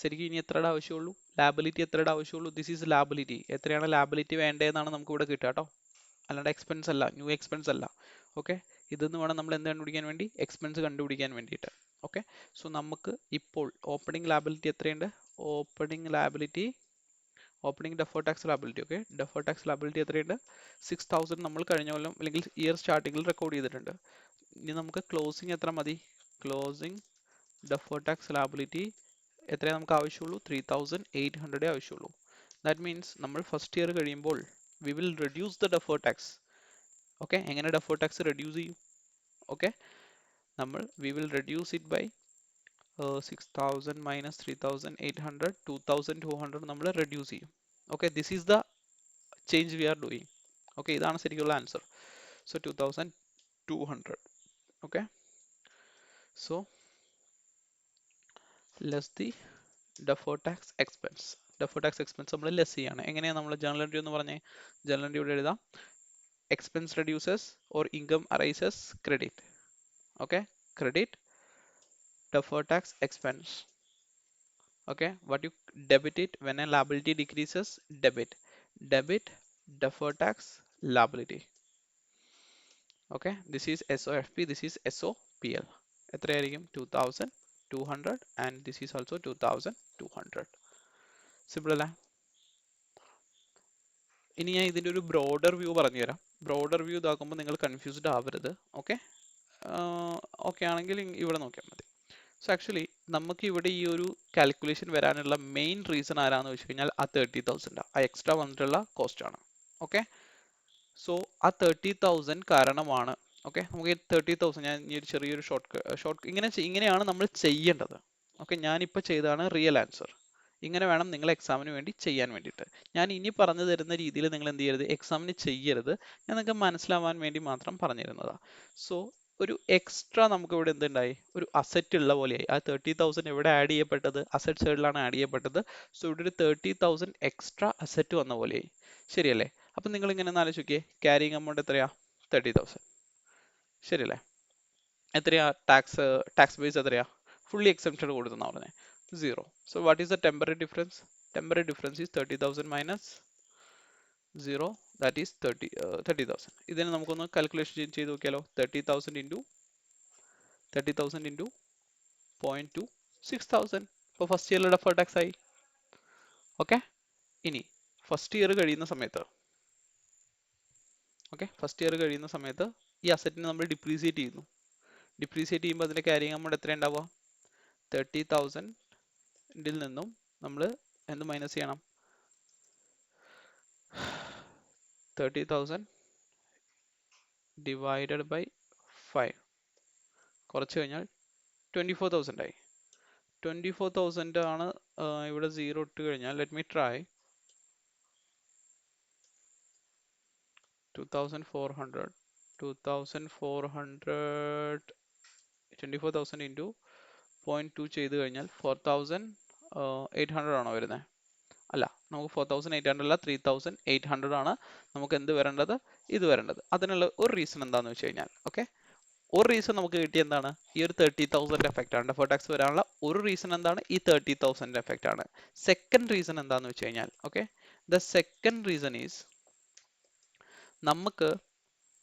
ശരിക്കും ഇനി എത്രയുടെ ആവശ്യമുള്ളൂ? Liability എത്രയുടെ ആവശ്യമുള്ളൂ? This is liability. എത്രയാണ് ലാബിലിറ്റി വേണ്ടതെന്നാണ് നമുക്ക് ഇവിടെ കിട്ടുക കേട്ടോ, അല്ലാണ്ട് എക്സ്പെൻസ് അല്ല, ന്യൂ എക്സ്പെൻസ് അല്ല. ഓക്കെ, ഇതെന്ന് വേണം നമ്മൾ എന്ത് കണ്ടുപിടിക്കാൻ വേണ്ടി? എക്സ്പെൻസ് കണ്ടുപിടിക്കാൻ വേണ്ടിയിട്ട്. ഓക്കെ, സോ നമുക്ക് ഇപ്പോൾ ഓപ്പണിംഗ് ലാബിലിറ്റി എത്രയുണ്ട്? Opening deferred tax liability. Okay, deferred tax liability എത്രയുണ്ട്? 6,000 നമ്മൾ കഴിഞ്ഞ കൊല്ലം അല്ലെങ്കിൽ ഇയർ സ്റ്റാർട്ടിങ്ങിൽ റെക്കോർഡ് ചെയ്തിട്ടുണ്ട്. ഇനി നമുക്ക് ക്ലോസിംഗ് എത്ര മതി? ക്ലോസിംഗ് ഡെഫേർഡ് ടാക്സ് ലാബിലിറ്റി എത്രയാണ് നമുക്ക് ആവശ്യമുള്ളൂ? 3,800 ആവശ്യമുള്ളൂ. ദാറ്റ് മീൻസ് നമ്മൾ ഫസ്റ്റ് ഇയർ കഴിയുമ്പോൾ we will reduce the deferred tax. Okay, എങ്ങനെ ഡെഫേർഡ് ടാക്സ് റെഡ്യൂസ് ചെയ്യും? ഓക്കെ, നമ്മൾ we will reduce it by 6000 minus 3800, 2200 നമ്മൾ റെഡ്യൂസ് ചെയ്യും. Okay, this is the change we are doing. Okay, ഇതാണ് ശരിക്കുള്ള answer. So 2200. Okay, so less the deferred tax expense. deferred tax expense നമ്മൾ less ചെയ്യാണ്. എങ്ങനെയാണ് നമ്മൾ ജേണൽ എൻട്രി എന്ന് പറഞ്ഞേ? ജേണൽ എൻട്രി ഇവിടെ എഴുതാം. expense reduces or income arises credit. Okay, credit deferred tax expense. Okay, what you debit it when a liability decreases, debit deferred tax liability. Okay, this is SOFP, this is SOPL. എത്രയായിരിക്കും? 2200 and this is also 2200. Simple അല്ലേ? ഇനി ഞാൻ ഇതിൻ്റെ ഒരു broader view പറഞ്ഞുതരാം. Broader view ഇതാക്കുമ്പോൾ നിങ്ങൾ confused ആവരുത്. Okay, okay ആണെങ്കിൽ ഇവിടെ നോക്കിയാൽ മതി. സോ ആക്ച്വലി നമുക്ക് ഇവിടെ ഈ ഒരു കാൽക്കുലേഷൻ വരാനുള്ള മെയിൻ റീസൺ ആരാന്ന് വെച്ച് കഴിഞ്ഞാൽ ആ 30,000 ആ എക്സ്ട്രാ വന്നിട്ടുള്ള കോസ്റ്റ് ആണ്. ഓക്കെ, സോ ആ 30,000 കാരണമാണ്. ഓക്കെ, നമുക്ക് 30,000 ഞാൻ ഈ ഒരു ചെറിയൊരു ഷോർട്ട് ഇങ്ങനെയാണ് നമ്മൾ ചെയ്യേണ്ടത്. ഓക്കെ, ഞാനിപ്പോൾ ചെയ്തതാണ് റിയൽ ആൻസർ. ഇങ്ങനെ വേണം നിങ്ങൾ എക്സാമിന് വേണ്ടി ചെയ്യാൻ വേണ്ടിയിട്ട്. ഞാൻ ഇനി പറഞ്ഞു തരുന്ന രീതിയിൽ നിങ്ങൾ എന്ത് ചെയ്യരുത്, എക്സാമിന് ചെയ്യരുത്. ഞാൻ നിങ്ങൾക്ക് മനസ്സിലാവാൻ വേണ്ടി മാത്രം പറഞ്ഞു തരുന്നതാണ്. സോ ഒരു എക്സ്ട്രാ നമുക്ക് ഇവിടെ എന്തുണ്ടായി, ഒരു അസറ്റ് ഉള്ള പോലെയായി. ആ 30,000 എവിടെ ആഡ് ചെയ്യപ്പെട്ടത്? അസറ്റ് സൈഡിലാണ് ആഡ് ചെയ്യപ്പെട്ടത്. സോ ഇവിടെ ഒരു 30,000 എക്സ്ട്രാ അസറ്റ് വന്ന പോലെയായി. ശരിയല്ലേ? അപ്പം നിങ്ങൾ ഇങ്ങനെ ഒന്ന് ആലോചിച്ച് നോക്കിയേ, ക്യാരിങ് എമൗണ്ട് എത്രയാ? 30,000. ശരിയല്ലേ? എത്രയാ ടാക്സ് ബേസ് എത്രയാ? ഫുള്ളി എക്സെപ്റ്റഡ് കൊടുത്തെന്നാ പറഞ്ഞത്, 0. So what is the temporary difference? Temporary difference is 30,000 minus 0, that is 30,000. ഇതിനെ നമുക്കൊന്ന് കാൽക്കുലേഷൻ ചെയ്ത് നോക്കിയാലോ. 30,000 into 0.2, 6,000. ഇപ്പോൾ ഫസ്റ്റ് ഇയറിൽ ഡെഫേർഡ് ടാക്സ് ആയി. ഓക്കെ, ഇനി ഫസ്റ്റ് ഇയർ കഴിയുന്ന സമയത്ത് ഈ അസറ്റിനെ നമ്മൾ ഡിപ്രീസിയേറ്റ് ചെയ്യുന്നു. ഡിപ്രീസിയേറ്റ് ചെയ്യുമ്പോൾ അതിന്റെ ക്യാരിങ് എമൗണ്ട് എത്ര ഉണ്ടാവുക? 30,000 നിന്നും നമ്മൾ എന്ത് മൈനസ് ചെയ്യണം? 30,000 ഡിവൈഡഡ് ബൈ 5 കുറച്ച് കഴിഞ്ഞാൽ 24,000 ആയി. 24,000 ആണ് ഇവിടെ 0 ഇട്ട് കഴിഞ്ഞാൽ, ലെറ്റ് മീ ട്രൈ. 2,400 24,000 ഇൻറ്റു 0.2 ചെയ്ത് കഴിഞ്ഞാൽ 4,800 ആണോ വരുന്നത്? അല്ല, നമുക്ക് 4,800 അല്ല, 3,800 ആണ് നമുക്ക് എന്ത് വരേണ്ടത്? ഇത് വരേണ്ടത്. അതിനുള്ള ഒരു റീസൺ എന്താണെന്ന് വെച്ച് കഴിഞ്ഞാൽ, ഓക്കെ, ഒരു റീസൺ നമുക്ക് കിട്ടിയ എന്താണ്? ഈ ഒരു 30,000 എഫക്റ്റ് ആണ്. ഡെഫേർഡ് ടാക്സ് വരാനുള്ള ഒരു റീസൺ എന്താണ്? ഈ 30,000 എഫക്റ്റ് ആണ്. സെക്കൻഡ് റീസൺ എന്താന്ന് വെച്ച് കഴിഞ്ഞാൽ, okay, the second reason is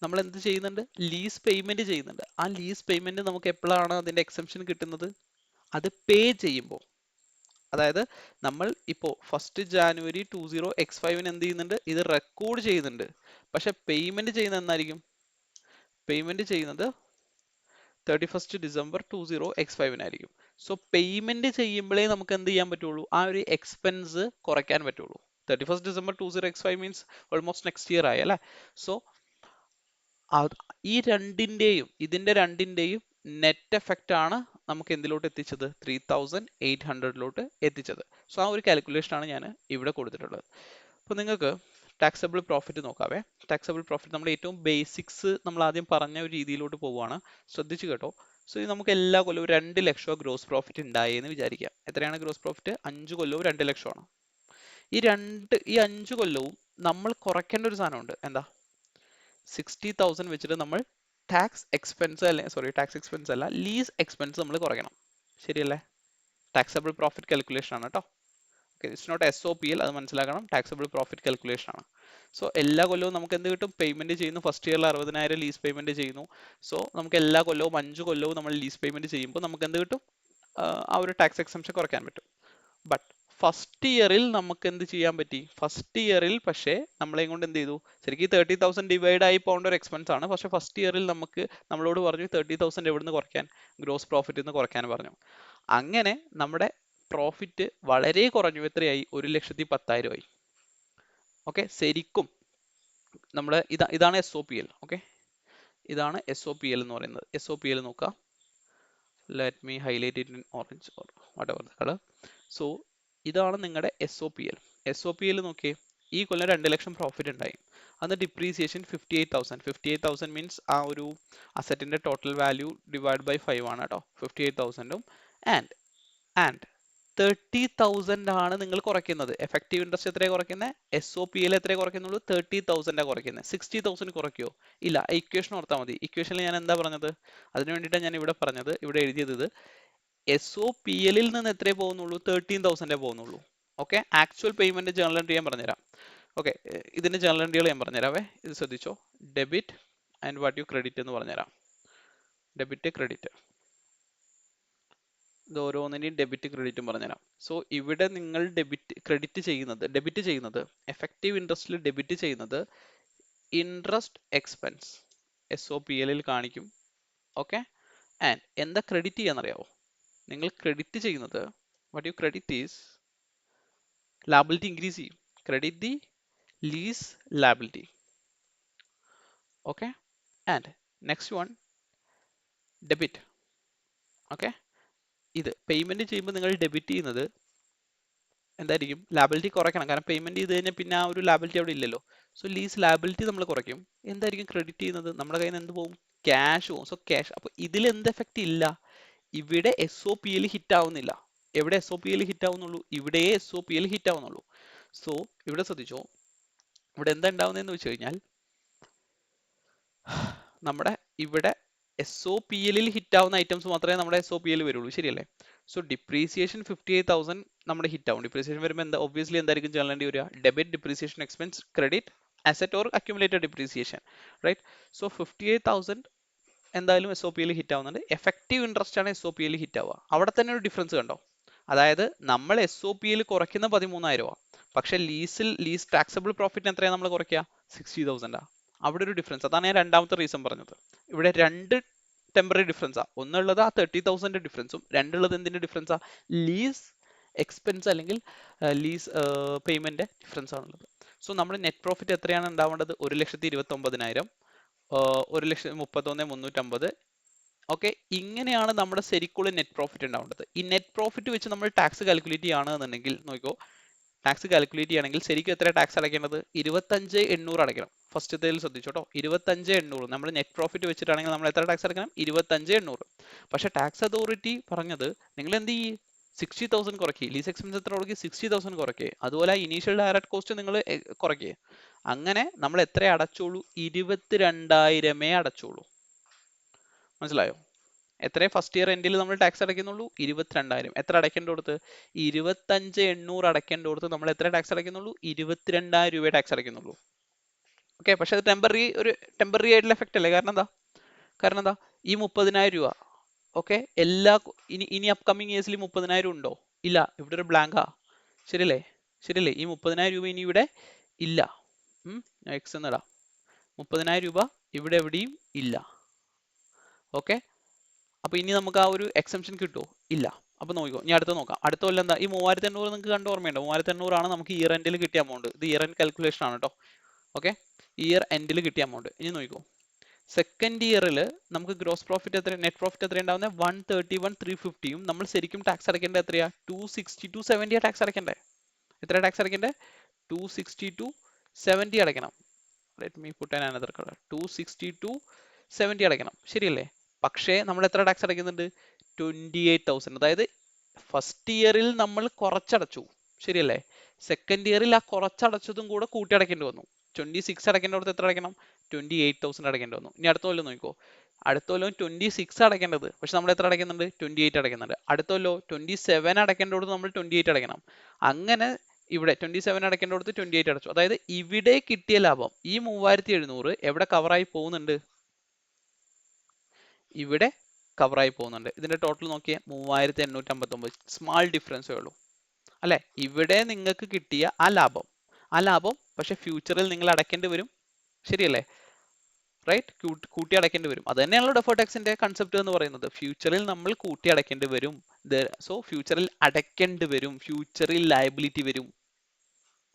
നമ്മൾ എന്ത് ചെയ്യുന്നുണ്ട്? ലീസ് പേയ്മെന്റ് ചെയ്യുന്നുണ്ട്. ആ ലീസ് പേയ്മെന്റ് നമുക്ക് എപ്പോഴാണ് അതിന്റെ എക്സംഷൻ കിട്ടുന്നത്? അത് പേ ചെയ്യുമ്പോൾ. അതായത് നമ്മൾ ഇപ്പോൾ 1 ജാനുവരി 20x5 എന്ത് ചെയ്യുന്നുണ്ട്? ഇത് റെക്കോർഡ് ചെയ്യുന്നുണ്ട്. പക്ഷെ പേയ്മെന്റ് ചെയ്യുന്നത് എന്നായിരിക്കും? പേയ്മെന്റ് ചെയ്യുന്നത് 31 ഡിസംബർ 20x5 ആയിരിക്കും. സോ പേയ്മെന്റ് ചെയ്യുമ്പോഴേ നമുക്ക് എന്ത് ചെയ്യാൻ പറ്റുള്ളൂ? ആ ഒരു എക്സ്പെൻസ് കുറയ്ക്കാൻ പറ്റുള്ളൂ. 31 December 20x5 means almost next year ആയി അല്ലേ? സോ ഈ ഇതിന്റെ രണ്ടിന്റെയും നെറ്റ് എഫക്റ്റ് ആണ് നമുക്ക് എന്തിലോട്ട് എത്തിച്ചത്? 3,800 എത്തിച്ചത്. സോ ആ ഒരു കാൽക്കുലേഷൻ ആണ് ഞാൻ ഇവിടെ കൊടുത്തിട്ടുള്ളത്. അപ്പോൾ നിങ്ങൾക്ക് ടാക്സബിൾ പ്രോഫിറ്റ് നോക്കാവേ. ടാക്സബിൾ പ്രോഫിറ്റ് നമ്മൾ ഏറ്റവും ബേസിക്സ് നമ്മൾ ആദ്യം പറഞ്ഞ ഒരു രീതിയിലോട്ട് പോവുകയാണ്. ശ്രദ്ധിച്ചു കേട്ടോ. സോ ഇത് നമുക്ക് എല്ലാ കൊല്ലവും 2 ലക്ഷം ഗ്രോസ് പ്രോഫിറ്റ് ഉണ്ടായെന്ന് വിചാരിക്കാം. എത്രയാണ് ഗ്രോസ് പ്രോഫിറ്റ്? 5 കൊല്ലവും 2 ലക്ഷമാണ്. ഈ 5 കൊല്ലവും നമ്മൾ കുറയ്ക്കേണ്ട ഒരു സാധനമുണ്ട്. എന്താ? 60,000 വെച്ചിട്ട് നമ്മൾ ടാക്സ് എക്സ്പെൻസ് അല്ല, ലീസ് എക്സ്പെൻസ് നമ്മൾ കുറയ്ക്കണം. ശരിയല്ലേ? ടാക്സബിൾ പ്രോഫിറ്റ് കാൽക്കുലേഷൻ ആണ് കേട്ടോ. ഓക്കെ, ഇറ്റ്സ് നോട്ട് SOPL, അത് മനസ്സിലാക്കണം. ടാക്സബിൾ പ്രോഫിറ്റ് കാൽക്കുലേഷൻ ആണ്. സോ എല്ലാ കൊല്ലവും നമുക്ക് എന്ത് കിട്ടും? പേയ്മെന്റ് ചെയ്യുന്നു. ഫസ്റ്റ് ഇയറിൽ 60,000 ലീസ് പേയ്മെന്റ് ചെയ്യുന്നു. സോ നമുക്ക് എല്ലാ കൊല്ലവും 5 കൊല്ലവും നമ്മൾ ലീസ് പേയ്മെന്റ് ചെയ്യുമ്പോൾ നമുക്ക് എന്ത് കിട്ടും? ആ ഒരു ടാക്സ് എക്സംഷൻ കുറയ്ക്കാൻ പറ്റും. ബട്ട് ഫസ്റ്റ് ഇയറിൽ നമുക്ക് എന്ത് ചെയ്യാൻ പറ്റി? ഫസ്റ്റ് ഇയറിൽ പക്ഷേ നമ്മളെ കൊണ്ട് എന്ത് ചെയ്തു? ശരിക്കും 30,000 ഡിവൈഡ് ആയി പോകേണ്ട ഒരു എക്സ്പെൻസ് ആണ്. പക്ഷേ ഫസ്റ്റ് ഇയറിൽ നമ്മളോട് പറഞ്ഞു 30,000 എവിടുന്ന് കുറയ്ക്കാൻ? ഗ്രോസ് പ്രോഫിറ്റ് നിന്ന് കുറയ്ക്കാൻ പറഞ്ഞു. അങ്ങനെ നമ്മുടെ പ്രോഫിറ്റ് വളരെ കുറഞ്ഞു. എത്രയായി? 1,10,000 ആയി. ഓക്കെ, ശരിക്കും നമ്മുടെ ഇതാണ് SOPL. ഓക്കെ, ഇതാണ് SOPL എന്ന് പറയുന്നത്. SOPL നോക്കാം. Let me highlight it in orange or what ever colour. So ഇതാണ് നിങ്ങളുടെ SOPL. SOPL നോക്കിയേ, ഈ കൊല്ലം 2 ലക്ഷം പ്രോഫിറ്റ് ഉണ്ടായി. അന്ന് ഡിപ്രീസിയേഷൻ 58,000. 58,000 മീൻസ് ആ ഒരു അസറ്റിന്റെ ടോട്ടൽ വാല്യൂ ഡിവൈഡ് ബൈ 5 ആണ് കേട്ടോ. 58,000ഉം ആൻഡ് 30,000 ആണ് നിങ്ങൾ കുറയ്ക്കുന്നത്. എഫക്റ്റീവ് ഇൻട്രസ്റ്റ് എത്രയാണ് കുറയ്ക്കുന്നത്? SOPL എത്രയാണ് കുറയ്ക്കുന്നുള്ളൂ? 30,000 കുറയ്ക്കുന്നത്. 60,000 കുറയ്ക്കുമോ? ഇല്ല. ഇക്വേഷൻ ഓർത്താൽ മതി. ഇക്വേഷനിൽ ഞാൻ എന്താ പറഞ്ഞത്? അതിന് വേണ്ടിയിട്ടാണ് ഞാൻ ഇവിടെ പറഞ്ഞത്, ഇവിടെ എഴുതിയത്. SOPL നിന്ന് എത്രയേ പോകുന്നുള്ളൂ? 13,000 പോകുന്നുള്ളൂ. Okay, actual payment journal entry ഞാൻ പറഞ്ഞുതരാം. ഓക്കെ, ഇതിന്റെ ജേർണൽ എൻട്രികൾ ഞാൻ പറഞ്ഞുതരാവേ. ഇത് ശ്രദ്ധിച്ചോ. Debit and what you credit എന്ന് പറഞ്ഞുതരാം. ഡെബിറ്റ്, ക്രെഡിറ്റ്, ഇത് ഓരോന്നിനെയും ഡെബിറ്റ് ക്രെഡിറ്റും പറഞ്ഞുതരാം. സോ ഇവിടെ നിങ്ങൾ ഡെബിറ്റ് ചെയ്യുന്നത് എഫക്റ്റീവ് ഇൻട്രസ്റ്റിൽ ഡെബിറ്റ് ചെയ്യുന്നത് ഇൻട്രസ്റ്റ് എക്സ്പെൻസ് SOPL കാണിക്കും. ഓക്കെ, ആൻഡ് എന്താ ക്രെഡിറ്റ് ചെയ്യാന്നറിയാവോ? നിങ്ങൾ ക്രെഡിറ്റ് ചെയ്യുന്നത്, what you credit is liability increase ചെയ്യും. Credit the lease liability. Okay, and next one debit. Okay, ഇത് പേയ്മെന്റ് ചെയ്യുമ്പോൾ നിങ്ങൾ ഡെബിറ്റ് ചെയ്യുന്നത് എന്തായിരിക്കും? ലാബിലിറ്റി കുറയ്ക്കണം. കാരണം പേയ്മെന്റ് ചെയ്ത് കഴിഞ്ഞാൽ പിന്നെ ആ ഒരു ലാബിലിറ്റി അവിടെ ഇല്ലല്ലോ. സോ ലീസ് ലാബിലിറ്റി നമ്മൾ കുറയ്ക്കും. എന്തായിരിക്കും ക്രെഡിറ്റ് ചെയ്യുന്നത്? നമ്മുടെ കയ്യിൽ നിന്ന് എന്ത് പോകും? ക്യാഷ് പോകും. So cash. അപ്പോൾ ഇതിൽ എന്ത് എഫക്റ്റ് ഇല്ല? ഇവിടെ SOPL ഹിറ്റ് ആവുന്നില്ല. എവിടെ SOPL ഹിറ്റ് ആവുന്നുള്ളൂ? ഇവിടെ SOPL ഹിറ്റ് ആവുന്നുള്ളൂ. സോ ഇവിടെ ശ്രദ്ധിച്ചോ, ഇവിടെ എന്താ ഉണ്ടാവുന്നതെന്ന് വെച്ച് കഴിഞ്ഞാൽ നമ്മുടെ ഇവിടെ SOPL ഹിറ്റ് ആവുന്ന ഐറ്റംസ് മാത്രമേ നമ്മുടെ SOPL വരുള്ളൂ. ശരിയല്ലേ? സോ ഡിപ്രീസിയേഷൻ 58,000 നമ്മുടെ ഹിറ്റ് ആവും. ഡിപ്രീസിയേഷൻ വരുമ്പോൾ എന്താ ഒബ്വിയസ്ലി എന്തായിരിക്കും ജേർണൽ എൻട്രി വരിക? Debit, depreciation expense, credit, asset or accumulated depreciation. Right? So 58,000 എന്തായാലും SOPL ഹിറ്റ് ആവുന്നുണ്ട്. എഫക്റ്റീവ് ഇൻട്രസ്റ്റ് ആണ് SOPL ഹിറ്റ് ആവുക. അവിടെ തന്നെ ഒരു ഡിഫറൻസ് കണ്ടോ? അതായത് നമ്മൾ SOPL കുറയ്ക്കുന്ന 13,000 രൂപ, പക്ഷെ ലീസ് ടാക്സബിൾ പ്രോഫിറ്റിന് എത്രയാണ് നമ്മൾ കുറയ്ക്കുക? 60,000. അവിടെ ഒരു ഡിഫറൻസ്. അതാണ് ഞാൻ രണ്ടാമത്തെ റീസൺ പറഞ്ഞത്. ഇവിടെ രണ്ട് ടെമ്പററി ഡിഫറൻസാ. ഒന്നുള്ളത് ആ 30,000 ഡിഫറൻസും, രണ്ടുള്ളത് എന്തിന്റെ ഡിഫറൻസാ? ലീസ് എക്സ്പെൻസ് അല്ലെങ്കിൽ ലീസ് പേയ്മെന്റ് ഡിഫറൻസ് ആണുള്ളത്. സോ നമ്മുടെ നെറ്റ് പ്രോഫിറ്റ് എത്രയാണ് ഉണ്ടാവേണ്ടത്? 1,29,000, 1,31,350. ഓക്കെ, ഇങ്ങനെയാണ് നമ്മുടെ ശരിക്കുള്ള നെറ്റ് പ്രോഫിറ്റ് ഉണ്ടാവേണ്ടത്. ഈ നെറ്റ് പ്രോഫിറ്റ് വെച്ച് നമ്മൾ ടാക്സ് കാൽക്കുലേറ്റ് ചെയ്യുകയാണെന്നുണ്ടെങ്കിൽ നോക്കിക്കോ, ടാക്സ് കാൽക്കുലേറ്റ് ചെയ്യുകയാണെങ്കിൽ ശരിക്കും എത്ര ടാക്സ് അടയ്ക്കേണ്ടത്? 25,800 അടയ്ക്കണം. ഫസ്റ്റത്തേൽ ശ്രദ്ധിച്ചോട്ടോ, 25,800. നമ്മൾ നെറ്റ് പ്രോഫിറ്റ് വെച്ചിട്ടാണെങ്കിൽ നമ്മൾ എത്ര ടാക്സ് അടയ്ക്കണം? 25,800. പക്ഷേ ടാക്സ് അതോറിറ്റി പറഞ്ഞത് നിങ്ങൾ എന്ത് ചെയ്യും? 60,000 കുറയ്ക്കുക. ലീസ് എക്സ്പെൻസ് എത്ര കുറയ്ക്കുക? 60,000 കുറയ്ക്കുക. അതുപോലെ ഇനീഷ്യൽ ഡയറക്റ്റ് കോസ്റ്റ് നിങ്ങൾ കുറയ്ക്കുക. അങ്ങനെ നമ്മൾ എത്ര അടച്ചോളൂ? 22,000 അടച്ചോളൂ. മനസ്സിലായോ? എത്ര ഫസ്റ്റ് ഇയർ എൻഡിൽ നമ്മൾ ടാക്സ് അടയ്ക്കുന്നുള്ളൂ? 22,000. എത്ര അടയ്ക്കേണ്ടടുത്ത്? 25,800 അടയ്ക്കേണ്ടടുത്ത് നമ്മൾ എത്ര ടാക്സ് അടയ്ക്കുന്നുള്ളൂ? 22,000 രൂപ ടാക്സ് അടയ്ക്കുന്നുള്ളൂ. ഓക്കെ, പക്ഷെ അത് ടെമ്പററി ആയിട്ടുള്ള എഫക്റ്റ് അല്ലേ? കാരണം എന്താ? ഈ 30,000 രൂപ ഓക്കെ, ഇനി അപ്കമിങ് ഇയേഴ്സിൽ 30,000 ഉണ്ടോ? ഇല്ല. ഇവിടെ ഒരു ബ്ലാങ്കാ. ശരിയല്ലേ? ഈ 30,000 രൂപ ഇനി ഇവിടെ ഇല്ല. എക്സ് എന്നിടാം. 30,000 രൂപ ഇവിടെ എവിടെയും ഇല്ല. ഓക്കെ, അപ്പൊ ഇനി നമുക്ക് ആ ഒരു എക്സംഷൻ കിട്ടുമോ? ഇല്ല. അപ്പൊ നോക്കിക്കോ, ഇനി അടുത്ത നോക്കാം. അടുത്ത കൊല്ലം എന്താ? ഈ 3,800 നിങ്ങൾക്ക് കണ്ട് ഓർമ്മയുണ്ടോ? 3,800 ആണ് നമുക്ക് ഇയർ എൻഡിൽ കിട്ടിയ എമൗണ്ട്. ഇത് ഇയർ എൻഡ് കാൽക്കുലേഷൻ ആണ് കേട്ടോ. ഓക്കെ, ഇയർ എൻഡിൽ കിട്ടിയ എമൗണ്ട്. ഇനി നോക്കിക്കോ, സെക്കൻഡ് ഇയറിൽ നമുക്ക് ഗ്രോസ് പ്രോഫിറ്റ് എത്ര, നെറ്റ് പ്രോഫിറ്റ് എത്ര ഉണ്ടാവുന്നത്? 131,350. നമ്മൾ ശരിക്കും ടാക്സ് അടയ്ക്കേണ്ടത് എത്രയാ? 260-270 ടാക്സ് അടയ്ക്കണ്ടേ? എത്ര ടാക്സ് അടയ്ക്കണ്ടേ? 260-270 അടയ്ക്കണം. Let me puttu an another colour. 260-270 അടയ്ക്കണം. ശരിയല്ലേ? പക്ഷേ നമ്മൾ എത്ര ടാക്സ് അടയ്ക്കുന്നുണ്ട്? 28,000. അതായത് ഫസ്റ്റ് ഇയറിൽ നമ്മൾ കുറച്ചടച്ചു. ശരിയല്ലേ? സെക്കൻഡ് ഇയറിൽ ആ കുറച്ചടച്ചതും കൂടെ കൂട്ടി അടയ്ക്കേണ്ടി വന്നു. 26 അടയ്ക്കേണ്ടടുത്ത് എത്ര അടയ്ക്കണം? 28,000 അടയ്ക്കേണ്ടി വന്നു. ഇനി അടുത്ത കൊല്ലം നോക്കിക്കോ, അടുത്ത കൊല്ലം 26 അടയ്ക്കേണ്ടത്, പക്ഷെ നമ്മൾ എത്ര അടയ്ക്കുന്നുണ്ട്? 28 അടയ്ക്കുന്നുണ്ട്. അടുത്ത കൊല്ലം 27 അടയ്ക്കേണ്ടടുത്ത് നമ്മൾ 28 അടയ്ക്കണം. അങ്ങനെ ഇവിടെ 27 അടയ്ക്കേണ്ടടുത്ത് 28 അടച്ചു. അതായത് ഇവിടെ കിട്ടിയ ലാഭം ഈ 3,700 എവിടെ കവറായി പോകുന്നുണ്ട്? ഇവിടെ കവറായി പോകുന്നുണ്ട്. ഇതിന്റെ ടോട്ടൽ നോക്കിയേ, 3,859. സ്മാൾ ഡിഫറൻസേ ഉള്ളൂ അല്ലെ? ഇവിടെ നിങ്ങൾക്ക് കിട്ടിയ ആ ലാഭം പക്ഷെ ഫ്യൂച്ചറിൽ നിങ്ങൾ അടയ്ക്കേണ്ടി വരും. ശരിയല്ലേ? റൈറ്റ്? കൂട്ടി അടയ്ക്കേണ്ടി വരും. അത് തന്നെയാണല്ലോ ഡെഫേർഡ് ടാക്സിന്റെ കൺസെപ്റ്റ് എന്ന് പറയുന്നത്. ഫ്യൂച്ചറിൽ നമ്മൾ കൂട്ടി അടയ്ക്കേണ്ടി വരും. സോ ഫ്യൂച്ചറിൽ അടയ്ക്കേണ്ടി വരും, ഫ്യൂച്ചറിൽ ലയബിലിറ്റി വരും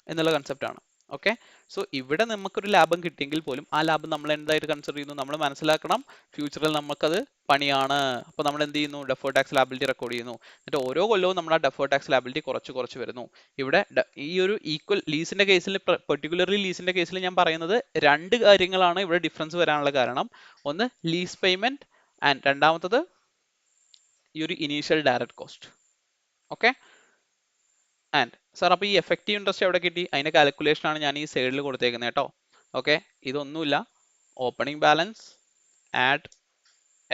എന്നുള്ള കൺസെപ്റ്റ് ആണ്. ഓക്കെ, സോ ഇവിടെ നമുക്കൊരു ലാഭം കിട്ടിയെങ്കിൽ പോലും ആ ലാഭം നമ്മൾ എന്തായിട്ട് കൺസിഡർ ചെയ്യുന്നു? നമ്മൾ മനസ്സിലാക്കണം ഫ്യൂച്ചറിൽ നമുക്കത് പണിയാണ്. അപ്പോൾ നമ്മൾ എന്ത് ചെയ്യുന്നു? ഡെഫേർഡ് ടാക്സ് ലാബിലിറ്റി റെക്കോർഡ് ചെയ്യുന്നു. എന്നിട്ട് ഓരോ കൊല്ലവും നമ്മൾ ആ ഡെഫേർഡ് ടാക്സ് ലാബിലിറ്റി കുറച്ച് വരുന്നു. ഇവിടെ ഈ ഒരു ഈക്വൽ ലീസിന്റെ കേസിൽ, പെർട്ടിക്കുലർലി ലീസിന്റെ കേസിൽ ഞാൻ പറയുന്നത് രണ്ട് കാര്യങ്ങളാണ് ഇവിടെ ഡിഫറൻസ് വരാനുള്ള കാരണം. ഒന്ന് ലീസ് പേയ്മെന്റ് ആൻഡ് രണ്ടാമത്തത് ഈ ഒരു initial direct cost. Okay, and sir അപ്പോൾ ഈ എഫക്റ്റീവ് ഇൻട്രസ്റ്റ് എവിടെ കിട്ടി? അതിന്റെ കാൽക്കുലേഷൻ ആണ് ഞാൻ ഈ സൈഡിൽ കൊടുത്തേക്കുന്നത് കേട്ടോ. ഓക്കെ, ഇതൊന്നുമില്ല, opening balance add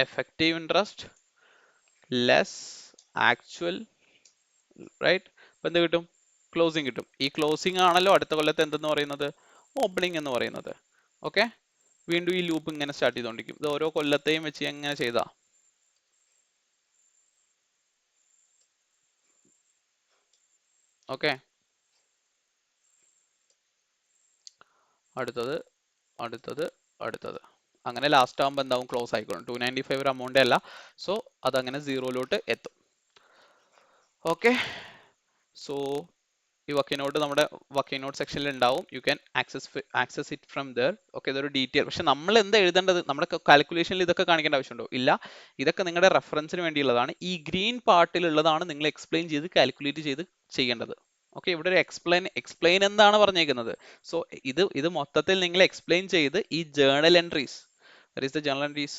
effective interest less actual, right? അപ്പോൾ എന്ത് കിട്ടും? ക്ലോസിംഗ് കിട്ടും. ഈ ക്ലോസിംഗ് ആണല്ലോ അടുത്ത കൊല്ലത്തെ എന്തെന്ന് പറയുന്നത്? ഓപ്പണിംഗ് എന്ന് പറയുന്നത്. ഓക്കെ, വീണ്ടും ഈ ലൂപ്പ് ഇങ്ങനെ സ്റ്റാർട്ട് ചെയ്തുകൊണ്ടിരിക്കും. ഇത് ഓരോ കൊല്ലത്തെയും വെച്ച് എങ്ങനെ ചെയ്താ? ഓക്കെ, അടുത്തത് അടുത്തത് അടുത്തത് അങ്ങനെ ലാസ്റ്റ് ആകുമ്പോൾ എന്താവും? ക്ലോസ് ആയിക്കോളും. 295 ഒരു amount അല്ല, സോ അതങ്ങനെ സീറോയിലോട്ട് എത്തും. ഓക്കെ, സോ ഈ വർക്കിംഗ് നോട്ട് നമ്മുടെ വർക്കിംഗ് നോട്ട് സെക്ഷനിൽ ഉണ്ടാവും. You can access it from there. Okay, ഇതൊരു ഡീറ്റെയിൽ. പക്ഷെ നമ്മൾ എന്താ എഴുതേണ്ടത്? നമ്മുടെ കാൽക്കുലേഷനിൽ ഇതൊക്കെ കാണിക്കേണ്ട ആവശ്യമുണ്ടോ? ഇല്ല, ഇതൊക്കെ നിങ്ങളുടെ റെഫറൻസിന് വേണ്ടിയുള്ളതാണ്. ഈ ഗ്രീൻ പാർട്ടിലുള്ളതാണ് നിങ്ങൾ എക്സ്പ്ലെയിൻ ചെയ്ത് കാൽക്കുലേറ്റ് ചെയ്ത് ചെയ്യേണ്ടത്. ഓക്കെ, ഇവിടെ ഒരു എക്സ്പ്ലെയിൻ എന്താണ് പറഞ്ഞേക്കുന്നത്? സോ ഇത് മൊത്തത്തിൽ നിങ്ങൾ എക്സ്പ്ലെയിൻ ചെയ്ത് ഈ journal entries, the journal entries,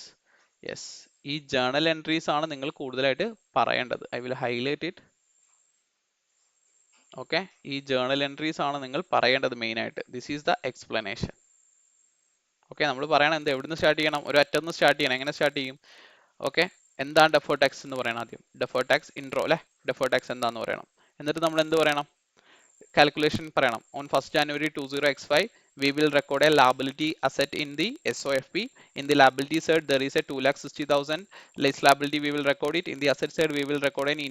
yes, ഈ ജേണൽ എൻട്രീസ് ആണ് നിങ്ങൾ കൂടുതലായിട്ട് പറയേണ്ടത്. I will highlight it. Okay, ഈ ജേണൽ എൻട്രീസ് ആണ് നിങ്ങൾ പറയേണ്ടത് മെയിൻ ആയിട്ട്. This is the explanation. Okay, നമ്മൾ പറയണം എന്ത്? എവിടുന്ന് സ്റ്റാർട്ട് ചെയ്യണം? ഒരു അറ്റത്ത് സ്റ്റാർട്ട് ചെയ്യണം. എങ്ങനെ സ്റ്റാർട്ട് ചെയ്യും? ഓക്കെ, എന്താണ് ഡെഫേർഡ് ടാക്സ് എന്ന് പറയണം ആദ്യം? ഡെഫേർഡ് ടാക്സ് ഇൻട്രോ അല്ലെ? ഡെഫേർഡ് ടാക്സ് എന്താന്ന് പറയണം. എന്നിട്ട് നമ്മൾ എന്ത് പറയണം? Calculation പറയണം. On 1st January 20x5 we will record a liability asset in the SOFP. In the liability side there is a 2,60,000 less liability, we will record it. In the asset side we will record an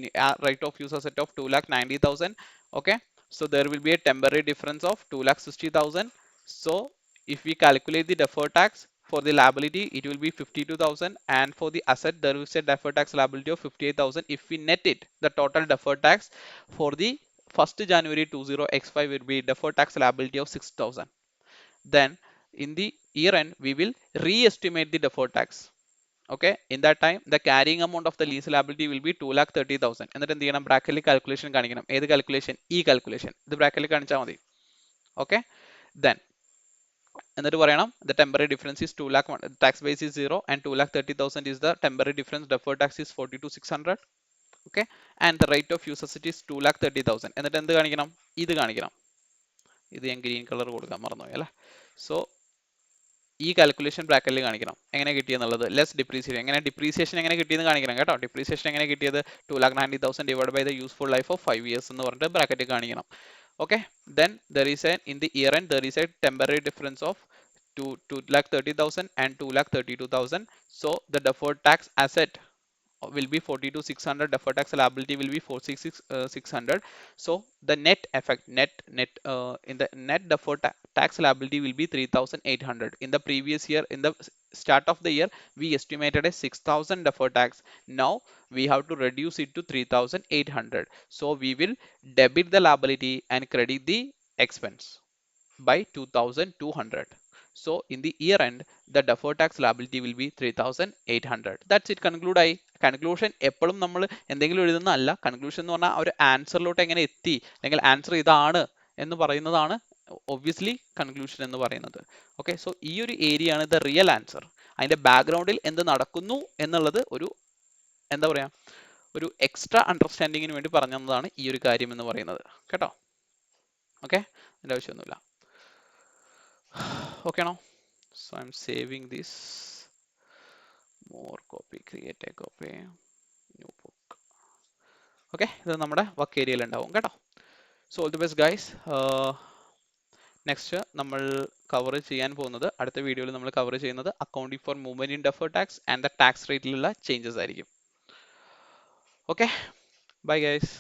right of use asset of 2,90,000. Okay, so there will be a temporary difference of 2,60,000. so if we calculate the deferred tax for the liability, it will be 52,000, and for the asset there is a deferred tax liability of 58,000. If we net it, the total deferred tax for the 1st January 20x5 will be deferred tax liability of 6,000. Then in the year end we will re-estimate the deferred tax. Okay, in that time the carrying amount of the lease liability will be 2,30,000. എന്നിട്ട് എന്ത് ചെയ്യണം? ബ്രാക്കറ്റിൽ calculation കാണിക്കണം. ഏത് calculation? ഈ calculation. ഇത് ബ്രാക്കറ്റിൽ കാണിച്ചാൽ മതി. ഓക്കെ, then എന്നിട്ട് പറയണം the temporary difference is 2 lakh, tax base is 0 and 2,30,000 is the temporary difference. Deferred tax is 42,600. Okay, and the rate of use asset is 2,30,000. എന്നിട്ട് എന്ത് കാണിക്കണം? ഇത് കാണിക്കണം. ഇത് ഞാൻ ഗ്രീൻ കളർ കൊടുക്കാൻ മറന്നുപോയി അല്ലേ? സോ ഈ കാൽക്കുലേഷൻ ബ്രാക്കറ്റിൽ കാണിക്കണം. എങ്ങനെ കിട്ടിയെന്നുള്ളത്. Less depreciation. എങ്ങനെ ഡിപ്രീസിയേഷൻ എങ്ങനെ കിട്ടിയെന്ന് കാണിക്കണം കേട്ടോ. ഡിപ്രീസിയേഷൻ എങ്ങനെ കിട്ടിയത്? 2,90,000 divide by the useful life of 5 years എന്ന് പറഞ്ഞിട്ട് ബ്രാക്കറ്റിൽ കാണിക്കണം. Okay, then there is a in the year end there is a temporary difference of 2,30,000 and 2,32,000. so the deferred tax asset will be 42,600. deferred tax liability will be 46,600. so the net effect, in the net deferred tax liability will be 3,800. in the previous year, in the start of the year, we estimated a 6,000 deferred tax. Now we have to reduce it to 3,800. so we will debit the liability and credit the expense by 2,200. so in the year end the deferred tax liability will be 3,800. that's it. conclude ആയി. Conclusion എപ്പോഴും നമ്മൾ എന്തെങ്കിലും എഴുതുന്നതല്ല. Conclusion എന്ന് പറഞ്ഞാൽ ഒരു ആൻസറിലോട്ട് എങ്ങനെ എത്തി, അല്ലെങ്കിൽ ആൻസർ ഇതാണ് എന്ന് പറയുന്നതാണ് ഒബ്വിയസ്ലി കൺക്ലൂഷൻ എന്ന് പറയുന്നത്. ഓക്കെ, സോ ഈ ഒരു ഏരിയ ആണ് ദ റിയൽ ആൻസർ. അതിന്റെ ബാക്ക്ഗ്രൗണ്ടിൽ എന്ത് നടക്കുന്നു എന്നുള്ളത് ഒരു എന്താ പറയാ, ഒരു എക്സ്ട്രാ അണ്ടർസ്റ്റാൻഡിങ്ങിന് വേണ്ടി പറഞ്ഞു തന്നതാണ് ഈ ഒരു കാര്യം എന്ന് പറയുന്നത് കേട്ടോ. ഓക്കെ, അതിന്റെ ആവശ്യമൊന്നുമില്ല. okay now, so I'm saving this. more copy, create a copy, new book. okay, ഇത് നമ്മുടെ വർക്ക് ഏരിയയിൽ ഉണ്ടാവും കേട്ടോ. so all the best guys. Next നമ്മൾ കവർ ചെയ്യാൻ പോകുന്നത്, അടുത്ത വീഡിയോയിൽ നമ്മൾ കവർ ചെയ്യുന്നത് accounting for movement in deferred tax and the tax റേറ്റിലുള്ള ചേഞ്ചസ് ആയിരിക്കും. Okay, bye guys.